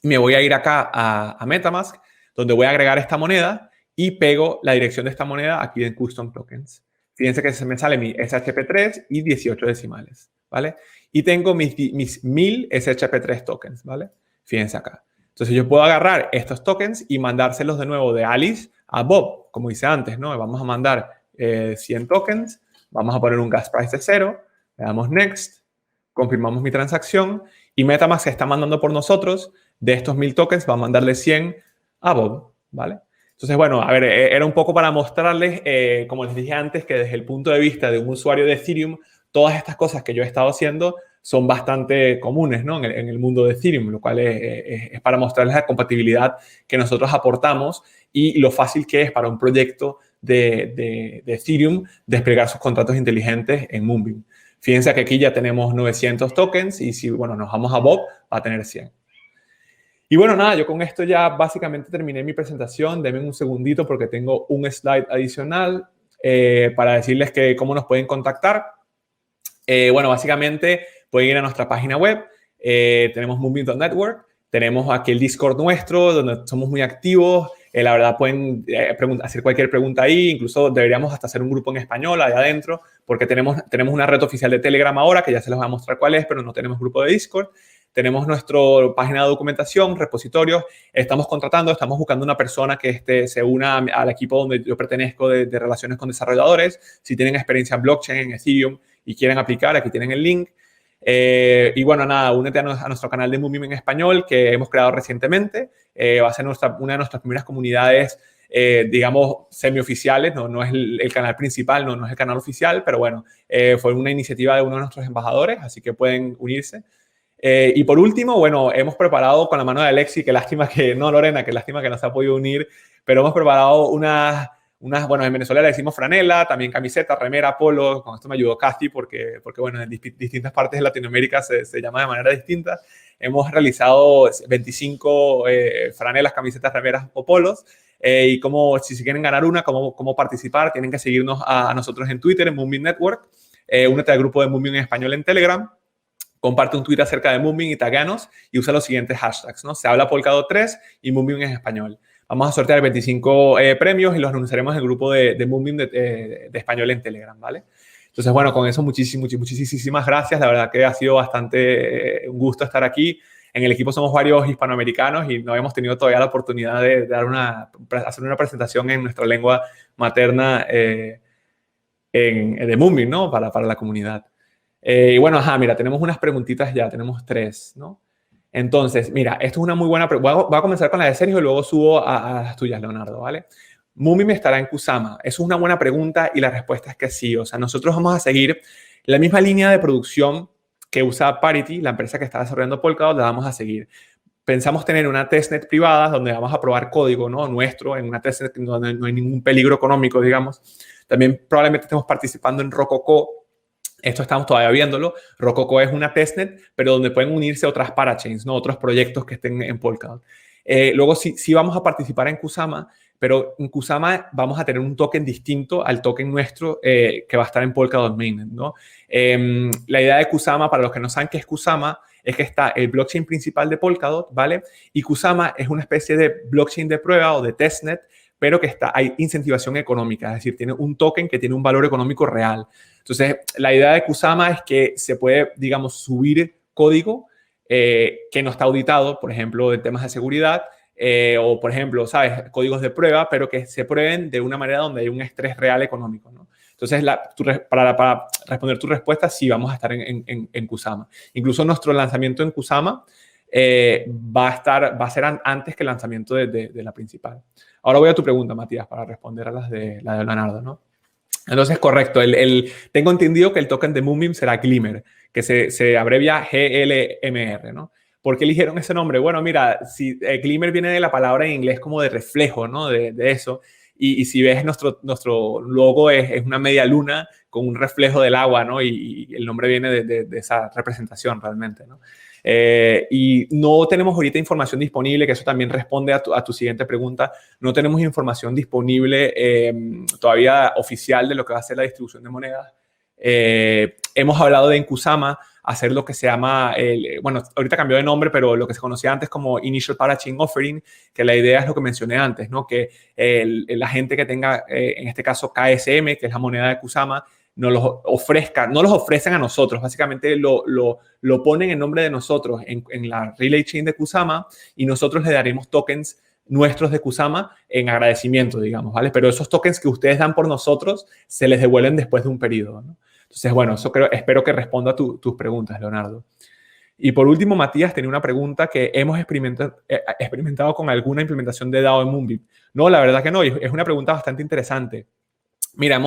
y me voy a ir acá a MetaMask, donde voy a agregar esta moneda y pego la dirección de esta moneda aquí en Custom Tokens. Fíjense que se me sale mi SHP3 y 18 decimales, ¿vale? Y tengo mis 1000 SHP3 tokens, ¿vale? Fíjense acá. Entonces yo puedo agarrar estos tokens y mandárselos de nuevo de Alice a Bob, como hice antes, ¿no? Vamos a mandar 100 tokens, vamos a poner un gas price de 0, le damos Next, confirmamos mi transacción y MetaMask se está mandando por nosotros de estos 1000 tokens, va a mandarle 100 a Bob, ¿vale? Entonces, bueno, a ver, era un poco para mostrarles, como les dije antes, que desde el punto de vista de un usuario de Ethereum, todas estas cosas que yo he estado haciendo son bastante comunes, ¿no? En el mundo de Ethereum, lo cual es para mostrarles la compatibilidad que nosotros aportamos y lo fácil que es para un proyecto de Ethereum desplegar sus contratos inteligentes en Moonbeam. Fíjense que aquí ya tenemos 900 tokens y si, bueno, nos vamos a Bob, va a tener 100. Y bueno, nada, yo con esto ya básicamente terminé mi presentación. Denme un segundito porque tengo un slide adicional para decirles cómo nos pueden contactar. Bueno, básicamente pueden ir a nuestra página web. Tenemos Moonbeam.network. Tenemos aquí el Discord nuestro, donde somos muy activos. La verdad, pueden hacer cualquier pregunta ahí. Incluso deberíamos hasta hacer un grupo en español ahí adentro, porque tenemos una red oficial de Telegram ahora, que ya se les voy a mostrar cuál es, pero no tenemos grupo de Discord. Tenemos nuestra página de documentación, repositorios. Estamos buscando una persona que se una al equipo donde yo pertenezco de relaciones con desarrolladores. Si tienen experiencia en blockchain, en Ethereum y quieren aplicar, aquí tienen el link. Y bueno, nada, únete a nuestro canal de Moonbeam en español que hemos creado recientemente. Va a ser una de nuestras primeras comunidades, digamos, semioficiales. No es el canal principal, no es el canal oficial, pero bueno, fue una iniciativa de uno de nuestros embajadores, así que pueden unirse. Y por último, bueno, hemos preparado con la mano de Alexi, Lorena, que lástima que no se ha podido unir, pero hemos preparado bueno, en Venezuela le decimos franela, también camiseta, remera, polo. Con esto me ayudó Cathy porque bueno, en distintas partes de Latinoamérica se llama de manera distinta. Hemos realizado 25 franelas, camisetas, remeras o polos. Y si se quieren ganar cómo participar, tienen que seguirnos a nosotros en Twitter, en Moonbeam Network. Únete al grupo de Moonbeam en español en Telegram. Comparte un tweet acerca de Moonbeam y tagueanos y usa los siguientes hashtags, ¿no? Se habla Polkadot 3 y Moonbeam en español. Vamos a sortear 25 premios y los anunciaremos en el grupo de Moonbeam de español en Telegram, ¿vale? Entonces, bueno, con eso muchísimas gracias. La verdad que ha sido bastante un gusto estar aquí. En el equipo somos varios hispanoamericanos y no hemos tenido todavía la oportunidad de hacer una presentación en nuestra lengua materna de Moonbeam, ¿no? Para la comunidad. Y bueno, mira, tenemos unas preguntitas ya, tenemos 3, ¿no? Entonces, mira, esto es una muy buena pregunta. Voy a comenzar con la de Sergio y luego subo a las tuyas, Leonardo, ¿vale? ¿Moonbeam estará en Kusama? Eso es una buena pregunta y la respuesta es que sí. O sea, nosotros vamos a seguir la misma línea de producción que usa Parity, la empresa que está desarrollando Polkadot, la vamos a seguir. pensamos tener una testnet privada donde vamos a probar código, ¿no? Nuestro, en una testnet donde no hay ningún peligro económico, digamos. También probablemente estemos participando en Rococo. Esto estamos todavía viéndolo. Rococo es una testnet, pero donde pueden unirse otras parachains, ¿no? Otros proyectos que estén en Polkadot. Luego sí vamos a participar en Kusama, pero en Kusama vamos a tener un token distinto al token nuestro que va a estar en Polkadot Mainnet, ¿no? La idea de Kusama, para los que no saben qué es Kusama, es que está el blockchain principal de Polkadot, ¿vale? Y Kusama es una especie de blockchain de prueba o de testnet, pero que hay incentivación económica, es decir, tiene un token que tiene un valor económico real. Entonces, la idea de Kusama es que se puede, digamos, subir código que no está auditado, por ejemplo, en temas de seguridad, o, por ejemplo, ¿sabes? Códigos de prueba, pero que se prueben de una manera donde hay un estrés real económico, ¿no? Entonces, para responder tu respuesta, sí vamos a estar en Kusama. Incluso nuestro lanzamiento en Kusama va a ser antes que el lanzamiento de la principal. Ahora voy a tu pregunta, Matías, para responder a la de Leonardo, ¿no? Entonces, correcto. Tengo entendido que el token de Moonbeam será Glimmer, que se abrevia GLMR, ¿no? ¿Por qué eligieron ese nombre? Bueno, mira, Glimmer viene de la palabra en inglés como de reflejo, ¿no? De eso. Y si ves, nuestro logo es una media luna con un reflejo del agua, ¿no? Y el nombre viene de esa representación realmente, ¿no? Y no tenemos ahorita información disponible, que eso también responde a tu siguiente pregunta. No tenemos información disponible todavía oficial de lo que va a ser la distribución de monedas. Hemos hablado de en Kusama hacer lo que se llama, bueno, ahorita cambió de nombre, pero lo que se conocía antes como Initial Parachain Offering, que la idea es lo que mencioné antes, ¿no? Que la gente que tenga, en este caso, KSM, que es la moneda de Kusama, no los ofrecen a nosotros, básicamente lo ponen en nombre de nosotros en la Relay Chain de Kusama y nosotros le daremos tokens nuestros de Kusama en agradecimiento, digamos, ¿vale? Pero esos tokens que ustedes dan por nosotros se les devuelven después de un periodo, ¿no? Entonces, bueno, eso espero que responda a tus preguntas, Leonardo. Y por último, Matías tenía una pregunta que hemos experimentado con alguna implementación de DAO en Moonbeam. No, la verdad que no, es una pregunta bastante interesante. Mira,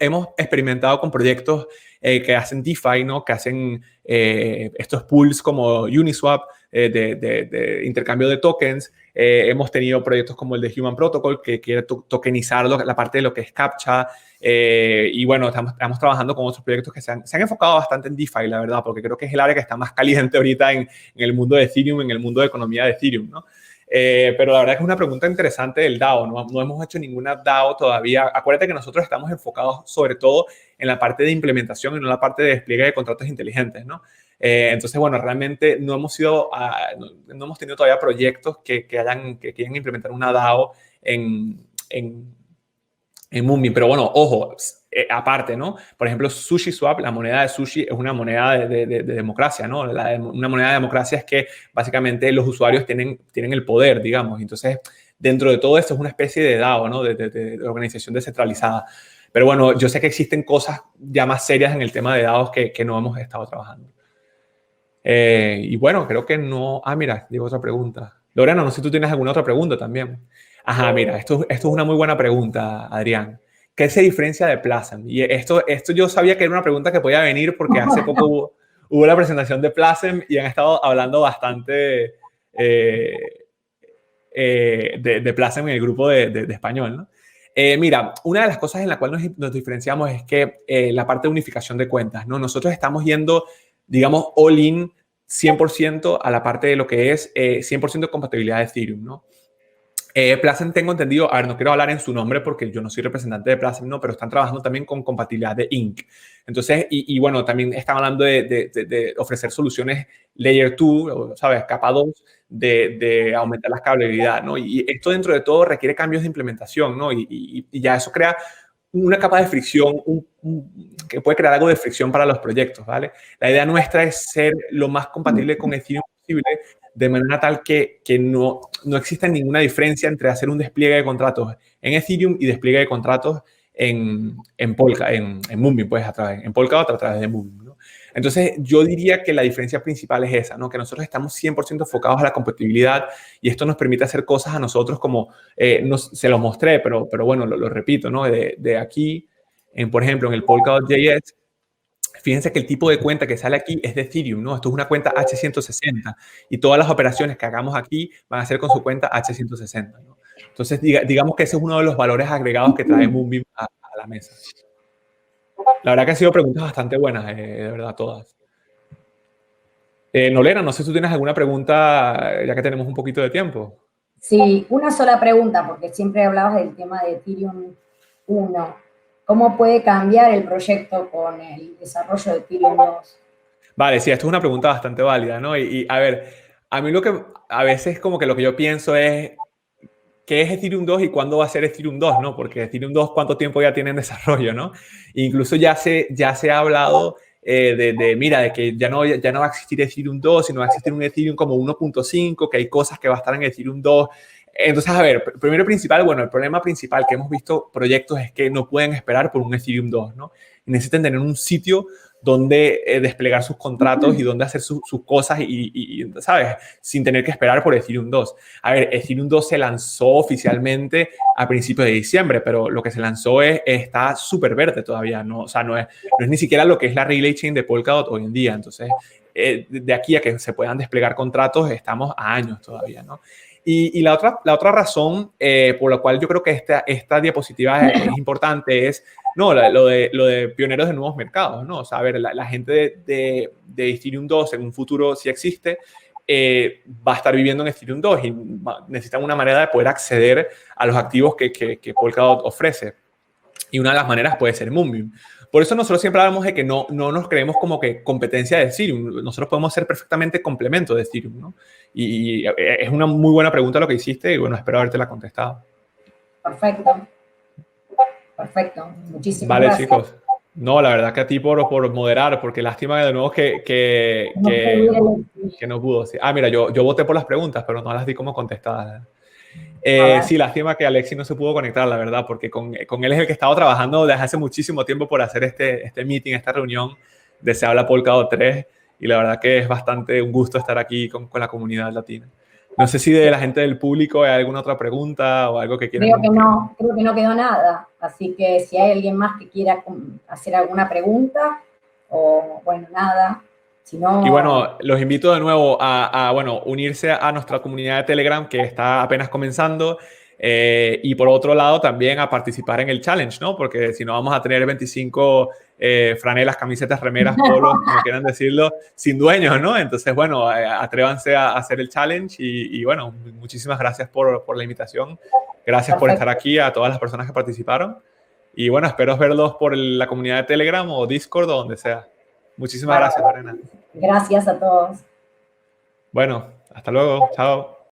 hemos experimentado con proyectos que hacen DeFi, ¿no? Que hacen estos pools como Uniswap de intercambio de tokens. Hemos tenido proyectos como el de Human Protocol que quiere tokenizar la parte de lo que es CAPTCHA. Y bueno, estamos trabajando con otros proyectos que se han enfocado bastante en DeFi, la verdad, porque creo que es el área que está más caliente ahorita en el mundo de Ethereum, en el mundo de economía de Ethereum, ¿no? Pero la verdad que es una pregunta interesante del DAO. No hemos hecho ninguna DAO todavía. Acuérdate que nosotros estamos enfocados sobre todo en la parte de implementación y no en la parte de despliegue de contratos inteligentes, ¿no? Entonces, bueno, realmente no hemos tenido todavía proyectos que quieran implementar una DAO en Moonbeam. Pero bueno, ojo, aparte, ¿no? Por ejemplo, SushiSwap, la moneda de Sushi, es una moneda de democracia, ¿no? Una moneda de democracia es que básicamente los usuarios tienen el poder, digamos. Entonces, dentro de todo esto es una especie de DAO, ¿no? De organización descentralizada. Pero bueno, yo sé que existen cosas ya más serias en el tema de DAOs que no hemos estado trabajando. Y bueno, creo que no... Ah, mira, digo otra pregunta. Lorena, no sé si tú tienes alguna otra pregunta también. Ajá, mira, esto es una muy buena pregunta, Adrián. ¿Qué se diferencia de Plasm? Y esto yo sabía que era una pregunta que podía venir porque hace poco hubo la presentación de Plasm y han estado hablando bastante de Plasm en el grupo de español, ¿no? Mira, una de las cosas en la cual nos diferenciamos es que la parte de unificación de cuentas, ¿no? Nosotros estamos yendo, digamos, all in 100% a la parte de lo que es 100% de compatibilidad de Ethereum, ¿no? Plasm, tengo entendido, a ver, no quiero hablar en su nombre porque yo no soy representante de Plasm, no, pero están trabajando también con compatibilidad de Inc. Entonces, y bueno, también están hablando de ofrecer soluciones Layer 2, ¿sabes? Capa 2, de aumentar la escalabilidad, ¿no? Y esto dentro de todo requiere cambios de implementación, ¿no? Y ya eso crea una capa de fricción, que puede crear algo de fricción para los proyectos, ¿vale? La idea nuestra es ser lo más compatible con Ethereum posible, de manera tal que no exista ninguna diferencia entre hacer un despliegue de contratos en Ethereum y despliegue de contratos en Moonbeam, pues en Polkadot a través de Moonbeam, ¿no? Entonces, yo diría que la diferencia principal es esa, ¿no? Que nosotros estamos 100% enfocados a la compatibilidad y esto nos permite hacer cosas a nosotros como, se los mostré, pero bueno, lo repito, ¿no? De aquí, por ejemplo, en el Polkadot.js, Fíjense que el tipo de cuenta que sale aquí es de Ethereum, ¿no? Esto es una cuenta H160 y todas las operaciones que hagamos aquí van a ser con su cuenta H160, ¿no? Entonces, digamos que ese es uno de los valores agregados que trae Moonbeam a la mesa. La verdad que han sido preguntas bastante buenas, de verdad, todas. Nolena, no sé si tú tienes alguna pregunta, ya que tenemos un poquito de tiempo. Sí, una sola pregunta, porque siempre hablabas del tema de Ethereum 1. ¿Cómo puede cambiar el proyecto con el desarrollo de Ethereum 2? Vale, sí, esto es una pregunta bastante válida, ¿no? A ver, a mí lo que a veces como que lo que yo pienso es, ¿qué es Ethereum 2 y cuándo va a ser Ethereum 2, no? Porque Ethereum 2, ¿cuánto tiempo ya tiene en desarrollo, no? Incluso ya se ha hablado mira, de que ya no va a existir Ethereum 2, sino va a existir un Ethereum como 1.5, que hay cosas que va a estar en Ethereum 2. Entonces, a ver, primero y principal, bueno, el problema principal que hemos visto proyectos es que no pueden esperar por un Ethereum 2, ¿no? Y necesitan tener un sitio donde desplegar sus contratos y donde hacer sus cosas ¿sabes? Sin tener que esperar por Ethereum 2. A ver, Ethereum 2 se lanzó oficialmente a principios de diciembre, pero lo que se lanzó está súper verde todavía, ¿no? O sea, no es ni siquiera lo que es la relay chain de Polkadot hoy en día. Entonces, de aquí a que se puedan desplegar contratos, estamos a años todavía, ¿no? Y la otra razón por la cual yo creo que esta diapositiva es importante es lo de pioneros de nuevos mercados, ¿no? O sea, a ver, la gente de Ethereum 2 en un futuro, si existe, va a estar viviendo en Ethereum 2 y necesitan una manera de poder acceder a los activos que Polkadot ofrece. Y una de las maneras puede ser Moonbeam. Por eso nosotros siempre hablamos de que no nos creemos como que competencia de Ethereum. Nosotros podemos ser perfectamente complemento de Ethereum, ¿no? Y es una muy buena pregunta lo que hiciste y bueno, espero haberte la contestado. Perfecto. Perfecto. Muchísimas Vale, gracias. chicos. No, la verdad que a ti por moderar, porque lástima de nuevo que no pudo. Sí. Mira, yo voté por las preguntas, pero no las di como contestadas. Sí, lástima que Alexi no se pudo conectar, la verdad, porque con él es el que estaba trabajando desde hace muchísimo tiempo por hacer este meeting, esta reunión de Se Habla Polkadot 3, y la verdad que es bastante un gusto estar aquí con la comunidad latina. No sé si de la gente del público hay alguna otra pregunta o algo que quieran. Creo que no quedó nada, así que si hay alguien más que quiera hacer alguna pregunta, o bueno, nada. Si no... Y bueno, los invito de nuevo a unirse a nuestra comunidad de Telegram que está apenas comenzando y por otro lado también a participar en el challenge, ¿no? Porque si no vamos a tener 25 franelas, camisetas, remeras, polos, como quieran decirlo, sin dueños, ¿no? Entonces, bueno, atrévanse a hacer el challenge y bueno, muchísimas gracias por la invitación. Gracias por estar aquí a todas las personas que participaron. Y bueno, espero verlos por la comunidad de Telegram o Discord o donde sea. Muchísimas gracias, Lorena. Gracias a todos. Bueno, hasta luego. Chao.